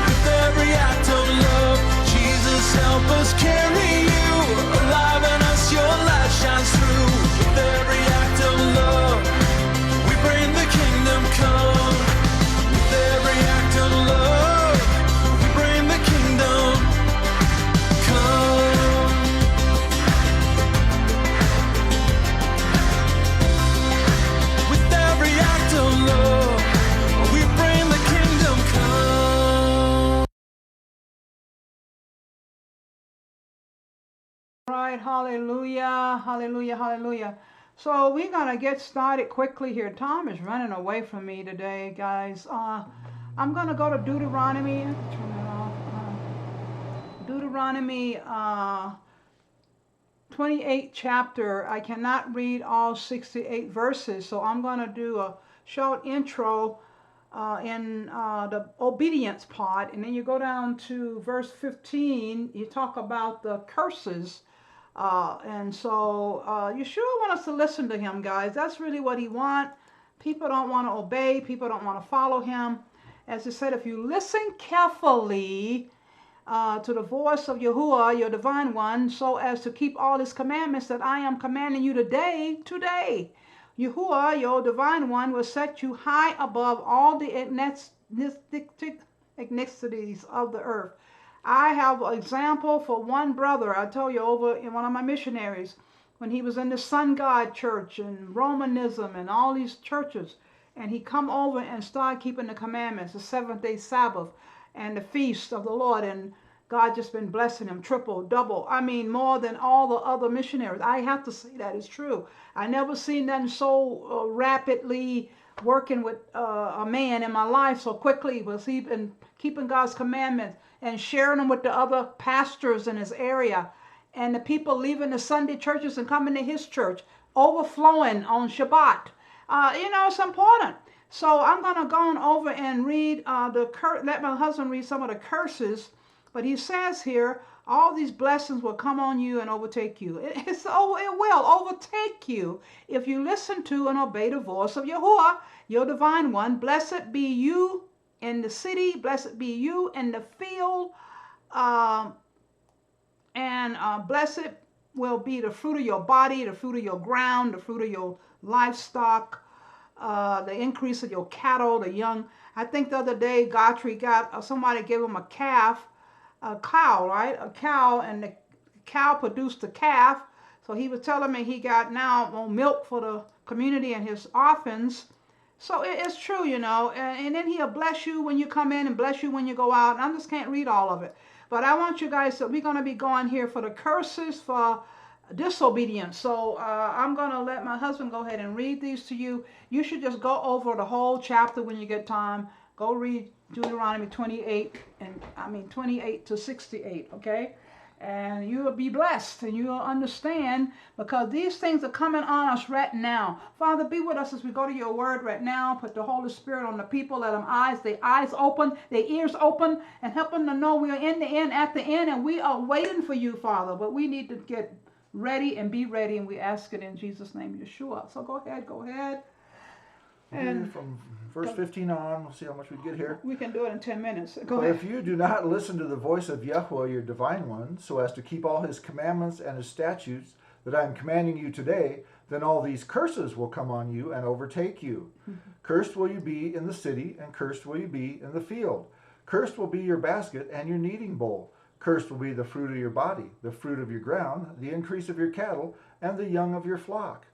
With every act of love, Jesus, help us carry you alive in us. Your light shines through. With every act of love, we bring the kingdom come. With every act of love, we bring the kingdom come. Right, hallelujah, hallelujah, hallelujah. So we're going to get started quickly here. Time is running away from me today, guys. I'm going to go to Deuteronomy. Turn that off. Deuteronomy 28th chapter. I cannot read all 68 verses, so I'm going to do a short intro in the obedience part, and then you go down to verse 15, you talk about the curses. And so you sure want us to listen to him, guys. That's really what he wants. People don't want to obey. People don't want to follow him. As he said, if you listen carefully to the voice of Yahuwah, your divine one, so as to keep all his commandments that I am commanding you today, Yahuwah, your divine one, will set you high above all the ethnicities of the earth. I have an example for one brother, I tell you, over in one of my missionaries, when he was in the Sun God Church and Romanism and all these churches, and he come over and started keeping the commandments, the seventh-day Sabbath and the feast of the Lord, and God just been blessing him triple, double. I mean, more than all the other missionaries. I have to say that is true. I never seen them so rapidly working with a man in my life so quickly. Was he been keeping God's commandments and sharing them with the other pastors in his area, and the people leaving the Sunday churches and coming to his church, overflowing on Shabbat. You know, it's important. So I'm going to go on over and read let my husband read some of the curses. But he says here, all these blessings will come on you and overtake you. It will overtake you if you listen to and obey the voice of Yahuwah, your divine one. Blessed be you in the city, blessed be you in the field, and blessed will be the fruit of your body, the fruit of your ground, the fruit of your livestock, the increase of your cattle, the young. I think the other day, Godfrey got, somebody gave him a calf, a cow, right? A cow, and the cow produced a calf. So he was telling me he got now more milk for the community and his orphans. So it's true, you know. And then he'll bless you when you come in and bless you when you go out. And I just can't read all of it. But I want you guys to, we're going to be going here for the curses for disobedience. So I'm going to let my husband go ahead and read these to you. You should just go over the whole chapter when you get time. Go read Deuteronomy 28 to 68, okay? And you will be blessed and you will understand, because these things are coming on us right now. Father, be with us as we go to your word right now. Put the Holy Spirit on the people. Let them their eyes open, their ears open, and help them to know we are in the end, at the end, and we are waiting for you, Father. But we need to get ready and be ready, and we ask it in Jesus' name, Yeshua. So go ahead. And from verse 15 on, we'll see how much we get here. We can do it in 10 minutes. Go But ahead. if you do not listen to the voice of Yahweh, your divine one, so as to keep all his commandments and his statutes that I am commanding you today, then all these curses will come on you and overtake you. Cursed will you be in the city, and cursed will you be in the field. Cursed will be your basket and your kneading bowl. Cursed will be the fruit of your body, the fruit of your ground, the increase of your cattle, and the young of your flock.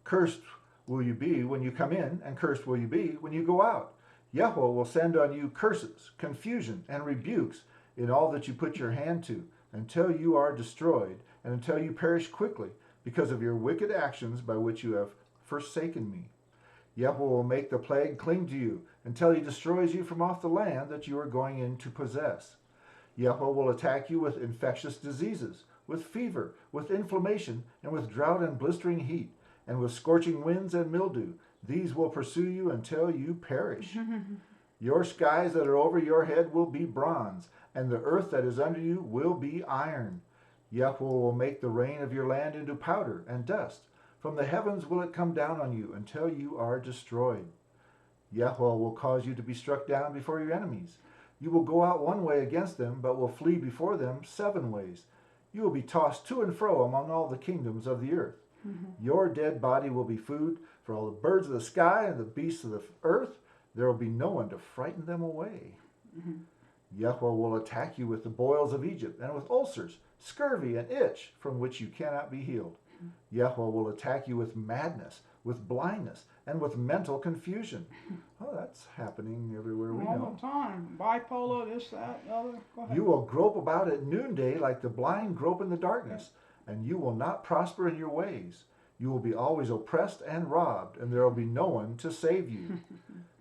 Cursed will you be when you come in, and cursed will you be when you go out. Yahweh will send on you curses, confusion, and rebukes in all that you put your hand to, until you are destroyed, and until you perish quickly, because of your wicked actions by which you have forsaken me. Yahweh will make the plague cling to you, until he destroys you from off the land that you are going in to possess. Yahweh will attack you with infectious diseases, with fever, with inflammation, and with drought and blistering heat, and with scorching winds and mildew. These will pursue you until you perish. Your skies that are over your head will be bronze, and the earth that is under you will be iron. Yahweh will make the rain of your land into powder and dust. From the heavens will it come down on you until you are destroyed. Yahweh will cause you to be struck down before your enemies. You will go out one way against them, but will flee before them 7 ways. You will be tossed to and fro among all the kingdoms of the earth. Your dead body will be food for all the birds of the sky and the beasts of the earth. There will be no one to frighten them away. Yahweh will attack you with the boils of Egypt, and with ulcers, scurvy, and itch from which you cannot be healed. Yahweh will attack you with madness, with blindness, and with mental confusion. Oh, that's happening everywhere we know. All the time. Bipolar, this, that, the other. Go ahead. You will grope about at noonday like the blind grope in the darkness, and you will not prosper in your ways. You will be always oppressed and robbed, and there will be no one to save you.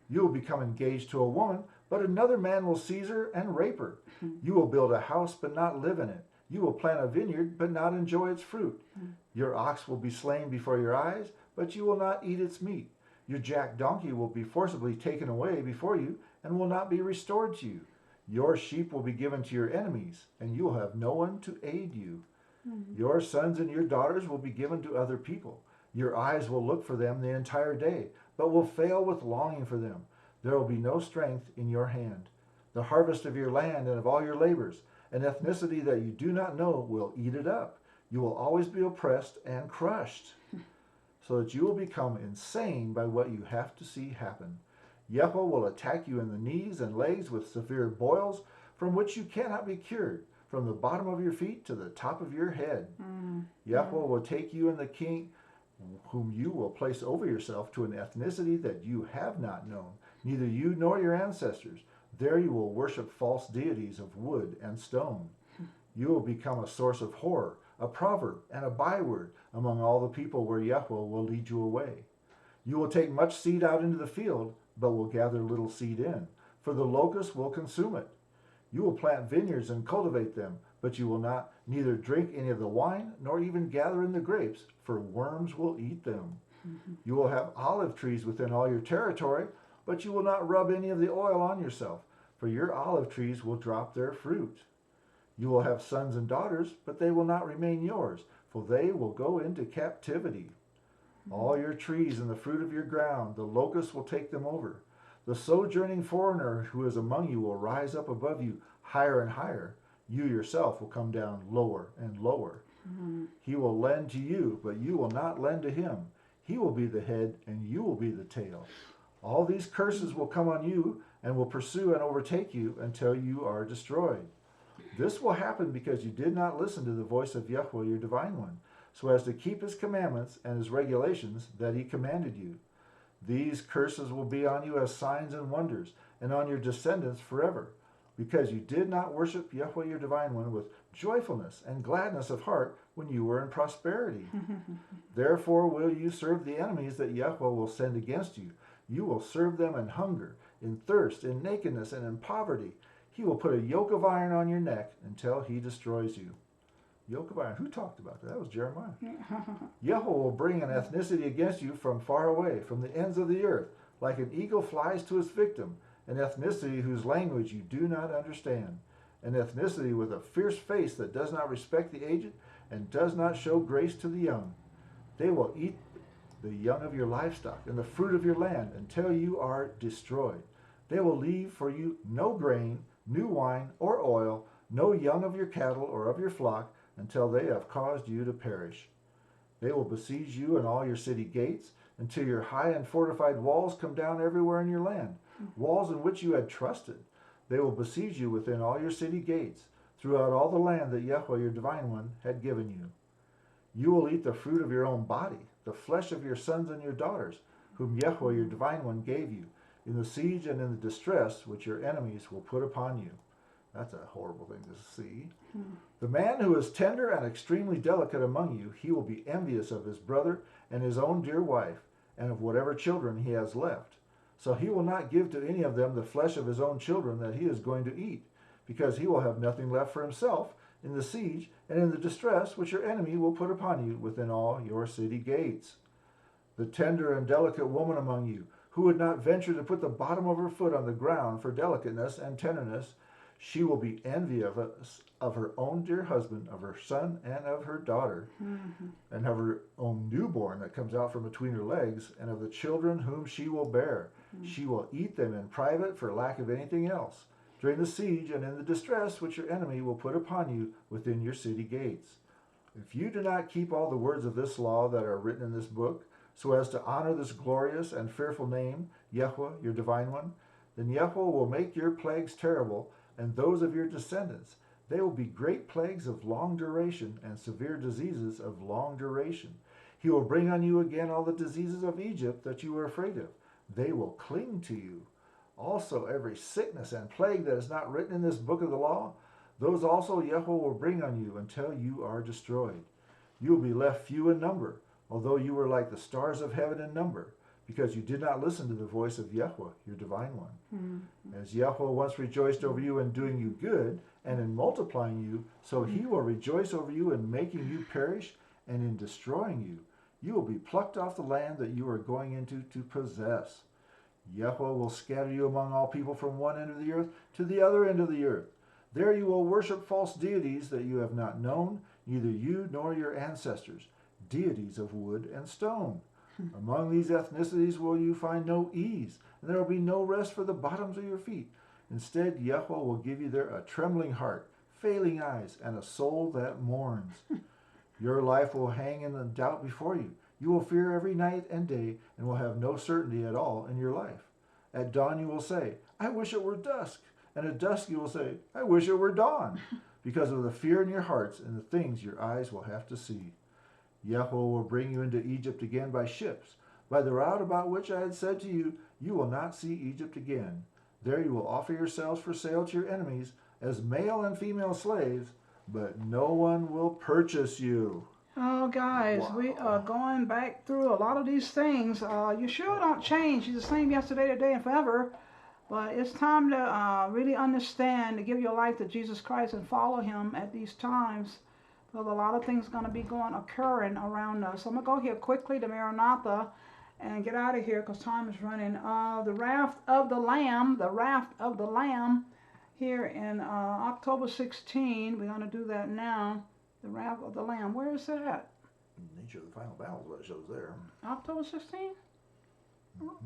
You will become engaged to a woman, but another man will seize her and rape her. You will build a house, but not live in it. You will plant a vineyard, but not enjoy its fruit. Your ox will be slain before your eyes, but you will not eat its meat. Your jack donkey will be forcibly taken away before you and will not be restored to you. Your sheep will be given to your enemies, and you will have no one to aid you. Your sons and your daughters will be given to other people. Your eyes will look for them the entire day, but will fail with longing for them. There will be no strength in your hand. The harvest of your land and of all your labors, an ethnicity that you do not know, will eat it up. You will always be oppressed and crushed, so that you will become insane by what you have to see happen. Yahweh will attack you in the knees and legs with severe boils from which you cannot be cured, from the bottom of your feet to the top of your head. Yahweh will take you and the king whom you will place over yourself to an ethnicity that you have not known, neither you nor your ancestors. There you will worship false deities of wood and stone. You will become a source of horror, a proverb, and a byword among all the people where Yahweh will lead you away. You will take much seed out into the field, but will gather little seed in, for the locust will consume it. You will plant vineyards and cultivate them, but you will not neither drink any of the wine, nor even gather in the grapes, for worms will eat them. You will have olive trees within all your territory, but you will not rub any of the oil on yourself, for your olive trees will drop their fruit. You will have sons and daughters, but they will not remain yours, for they will go into captivity. All your trees and the fruit of your ground, the locust will take them over. The sojourning foreigner who is among you will rise up above you higher and higher. You yourself will come down lower and lower. He will lend to you, but you will not lend to him. He will be the head, and you will be the tail. All these curses will come on you and will pursue and overtake you until you are destroyed. This will happen because you did not listen to the voice of Yahweh your divine one, so as to keep his commandments and his regulations that he commanded you. These curses will be on you as signs and wonders, and on your descendants forever, because you did not worship Yahweh your divine one with joyfulness and gladness of heart when you were in prosperity. Therefore will you serve the enemies that Yahweh will send against you. You will serve them in hunger, in thirst, in nakedness, and in poverty. He will put a yoke of iron on your neck until he destroys you. Yoke of iron. Who talked about that? That was Jeremiah. Yahweh will bring an ethnicity against you from far away, from the ends of the earth, like an eagle flies to its victim, an ethnicity whose language you do not understand, an ethnicity with a fierce face that does not respect the aged and does not show grace to the young. They will eat the young of your livestock and the fruit of your land until you are destroyed. They will leave for you no grain, new wine, or oil, no young of your cattle or of your flock, until they have caused you to perish. They will besiege you in all your city gates, until your high and fortified walls come down everywhere in your land, walls in which you had trusted. They will besiege you within all your city gates, throughout all the land that Yahweh your divine one had given you. You will eat the fruit of your own body, the flesh of your sons and your daughters, whom Yahweh your divine one gave you, in the siege and in the distress which your enemies will put upon you. That's a horrible thing to see. The man who is tender and extremely delicate among you, he will be envious of his brother and his own dear wife, and of whatever children he has left. So he will not give to any of them the flesh of his own children that he is going to eat, because he will have nothing left for himself in the siege and in the distress which your enemy will put upon you within all your city gates. The tender and delicate woman among you, who would not venture to put the bottom of her foot on the ground for delicateness and tenderness, she will be envious of her own dear husband, of her son and of her daughter, and of her own newborn that comes out from between her legs, and of the children whom she will bear. She will eat them in private for lack of anything else, during the siege and in the distress which your enemy will put upon you within your city gates. If you do not keep all the words of this law that are written in this book, so as to honor this glorious and fearful name, Yahweh, your divine one, then Yahweh will make your plagues terrible, and those of your descendants. They will be great plagues of long duration and severe diseases of long duration. He will bring on you again all the diseases of Egypt that you were afraid of. They will cling to you. Also every sickness and plague that is not written in this book of the law, those also Yahweh will bring on you until you are destroyed. You will be left few in number, although you were like the stars of heaven in number, because you did not listen to the voice of Yahweh, your divine one. As Yahweh once rejoiced over you in doing you good and in multiplying you, so he will rejoice over you in making you perish and in destroying you. You will be plucked off the land that you are going into to possess. Yahweh will scatter you among all people from one end of the earth to the other end of the earth. There you will worship false deities that you have not known, neither you nor your ancestors, deities of wood and stone. Among these ethnicities will you find no ease, and there will be no rest for the bottoms of your feet. Instead, Yahweh will give you there a trembling heart, failing eyes, and a soul that mourns. Your life will hang in the doubt before you. You will fear every night and day, and will have no certainty at all in your life. At dawn you will say, I wish it were dusk. And at dusk you will say, I wish it were dawn, because of the fear in your hearts and the things your eyes will have to see. Yahweh will bring you into Egypt again by ships, by the route about which I had said to you, you will not see Egypt again. There you will offer yourselves for sale to your enemies as male and female slaves, but no one will purchase you. Oh, guys, we are going back through a lot of these things. You sure don't change. He's the same yesterday, today, and forever. But it's time to really understand, to give your life to Jesus Christ and follow him at these times. Because a lot of things are going to be occurring around us. I'm going to go here quickly to Maranatha and get out of here because time is running. The Wrath of the Lamb, here in October 16. We're going to do that now. The Wrath of the Lamb. Where is that? Nature of the Final Battle is what it shows there. October 16?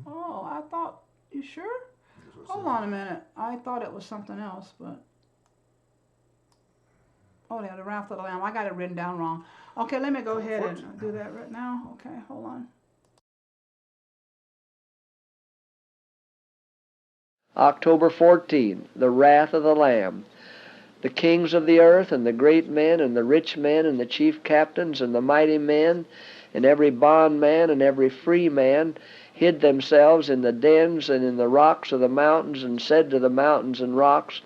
Oh, I thought, you sure? Hold on a minute. I thought it was something else, but... Oh, yeah, the Wrath of the Lamb. I got it written down wrong. Okay, let me go ahead and do that right now. Okay, hold on. October 14, the Wrath of the Lamb. The kings of the earth, and the great men, and the rich men, and the chief captains, and the mighty men, and every bondman, and every free man, hid themselves in the dens and in the rocks of the mountains, and said to the mountains and rocks,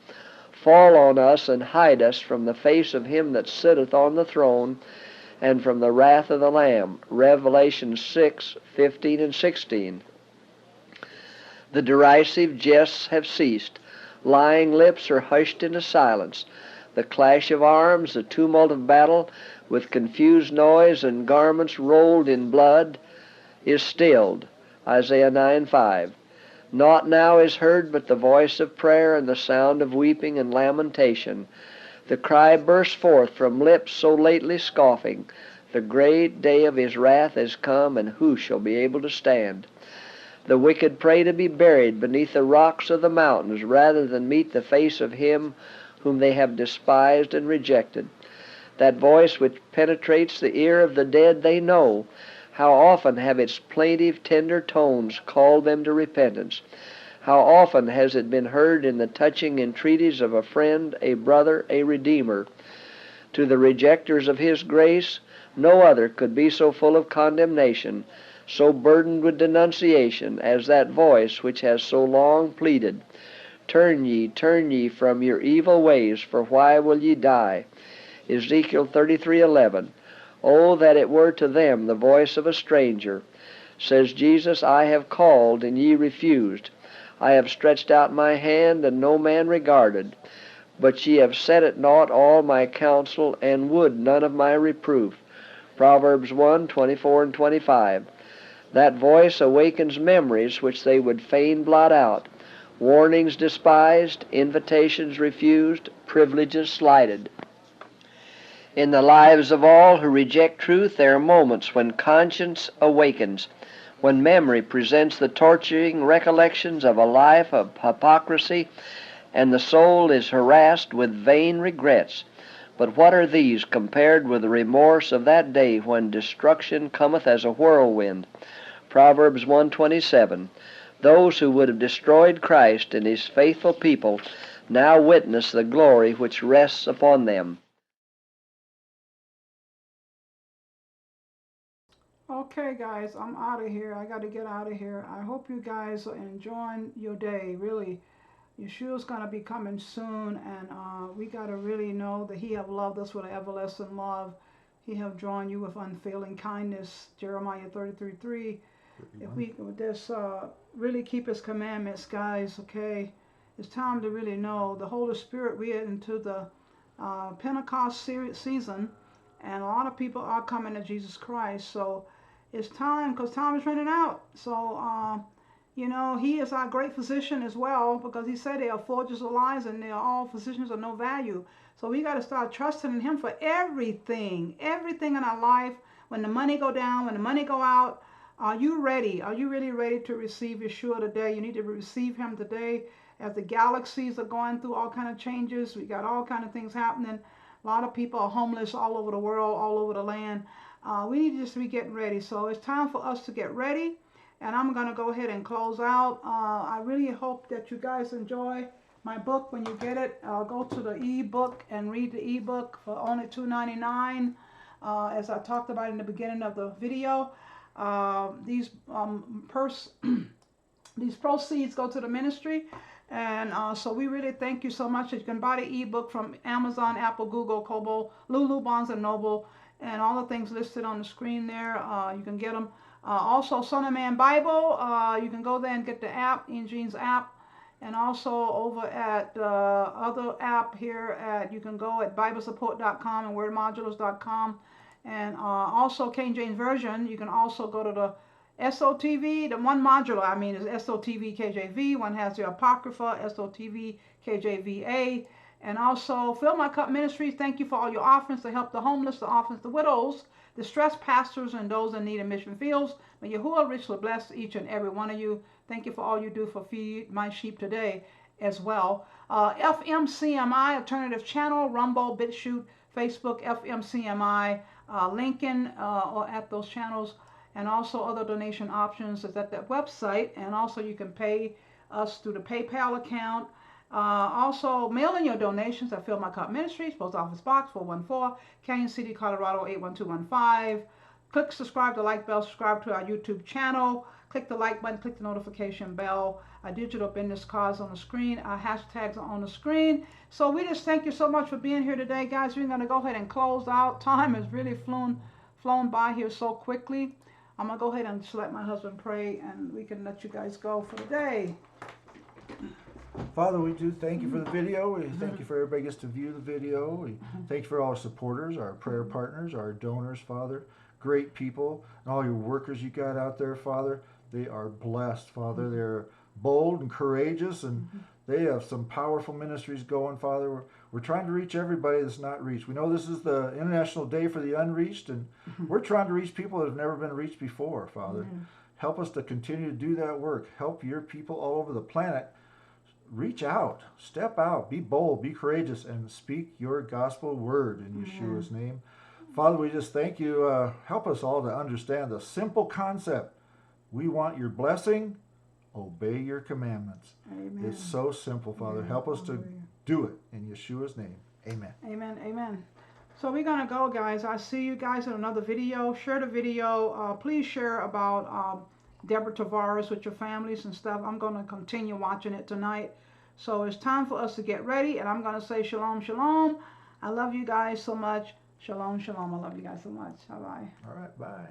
Fall on us, and hide us from the face of him that sitteth on the throne, and from the wrath of the Lamb. Revelation 6:15 and 16. The derisive jests have ceased. Lying lips are hushed into silence. The clash of arms, the tumult of battle, with confused noise and garments rolled in blood, is stilled. Isaiah 9:5. Naught now is heard but the voice of prayer and the sound of weeping and lamentation. The cry bursts forth from lips so lately scoffing, The great day of his wrath is come, and who shall be able to stand? The wicked pray to be buried beneath the rocks of the mountains, rather than meet the face of him whom they have despised and rejected. That voice which penetrates the ear of the dead they know. How often have its plaintive, tender tones called them to repentance? How often has it been heard in the touching entreaties of a friend, a brother, a redeemer? To the rejectors of his grace, no other could be so full of condemnation, so burdened with denunciation, as that voice which has so long pleaded, turn ye from your evil ways, for why will ye die? Ezekiel 33:11. Oh, that it were to them the voice of a stranger. Says Jesus, I have called, and ye refused. I have stretched out my hand, and no man regarded. But ye have set at naught all my counsel, and would none of my reproof. Proverbs 1:24 and 25. That voice awakens memories which they would fain blot out, warnings despised, invitations refused, privileges slighted. In the lives of all who reject truth, there are moments when conscience awakens, when memory presents the torturing recollections of a life of hypocrisy, and the soul is harassed with vain regrets. But what are these compared with the remorse of that day when destruction cometh as a whirlwind? Proverbs 1:27. Those who would have destroyed Christ and his faithful people now witness the glory which rests upon them. Okay, guys, I'm out of here. I got to get out of here. I hope you guys are enjoying your day. Really, Yeshua's going to be coming soon, and we got to really know that he have loved us with an everlasting love. He have drawn you with unfailing kindness. Jeremiah 33:3. If we just really keep his commandments, guys, okay? It's time to really know the Holy Spirit. We are into the Pentecost season, and a lot of people are coming to Jesus Christ. So it's time, because time is running out. So, you know, he is our great physician as well, because he said they are forgers of lies and they are all physicians of no value. So we got to start trusting in him for everything in our life. When the money go down, when the money go out, are you ready? Are you really ready to receive Yeshua today? You need to receive him today. As the galaxies are going through all kind of changes, we got all kind of things happening. A lot of people are homeless all over the world, all over the land. We need to just be getting ready. So it's time for us to get ready. And I'm going to go ahead and close out. I really hope that you guys enjoy my book when you get it. Go to the ebook and read the ebook for only $2.99. As I talked about in the beginning of the video, these proceeds go to the ministry. And so we really thank you so much. You can buy the ebook from Amazon, Apple, Google, Kobo, Lulu, Barnes & Noble, and all the things listed on the screen there. You can get them. Also, Son of Man Bible, you can go there and get the app, Ian Jean's app. And also over at the other app here, you can go at BibleSupport.com and WordModulars.com. And also King James Version, you can also go to the SOTV, the one modular, I mean, is SOTV KJV. One has the Apocrypha, SOTV KJVA. And also, Fill My Cup Ministries, thank you for all your offerings to help the homeless, the orphans, the widows, distressed pastors, and those in need in mission fields. May Yahuwah richly bless each and every one of you. Thank you for all you do for Feed My Sheep today as well. FMCMI, Alternative Channel, Rumble, BitChute, Facebook, FMCMI, Lincoln, or at those channels. And also other donation options is at that website. And also you can pay us through the PayPal account. Also, mail in your donations at Fill My Cup Ministries, Post Office Box 414, Cañon City, Colorado 81215. Click subscribe, the like bell, subscribe to our YouTube channel. Click the like button, click the notification bell. Our digital business cards on the screen, our hashtags are on the screen. So we just thank you so much for being here today, guys. We're going to go ahead and close out. Time has really flown by here so quickly. I'm going to go ahead and just let my husband pray, and we can let you guys go for the day. Father, we do thank you for the video. We thank you for everybody gets to view the video. We thank you for all our supporters, our prayer partners, our donors, Father. Great people, and all your workers you got out there, Father. They are blessed, Father. They're bold and courageous, and they have some powerful ministries going, Father. We're trying to reach everybody that's not reached. We know this is the International Day for the Unreached, and we're trying to reach people that have never been reached before, Father. Help us to continue to do that work. Help your people all over the planet reach out, step out, be bold, be courageous, and speak your gospel word in Yeshua's name. Father, we just thank you. Help us all to understand the simple concept. We want your blessing, obey your commandments. Amen. It's so simple, Father. Help us to do it in Yeshua's name. Amen. Amen. Amen. So we're going to go, guys. I see you guys in another video. Share the video. Please share about Deborah Tavares with your families and stuff. I'm going to continue watching it tonight. So it's time for us to get ready, and I'm going to say shalom, shalom. I love you guys so much. Shalom, shalom. I love you guys so much. Bye-bye. All right, bye.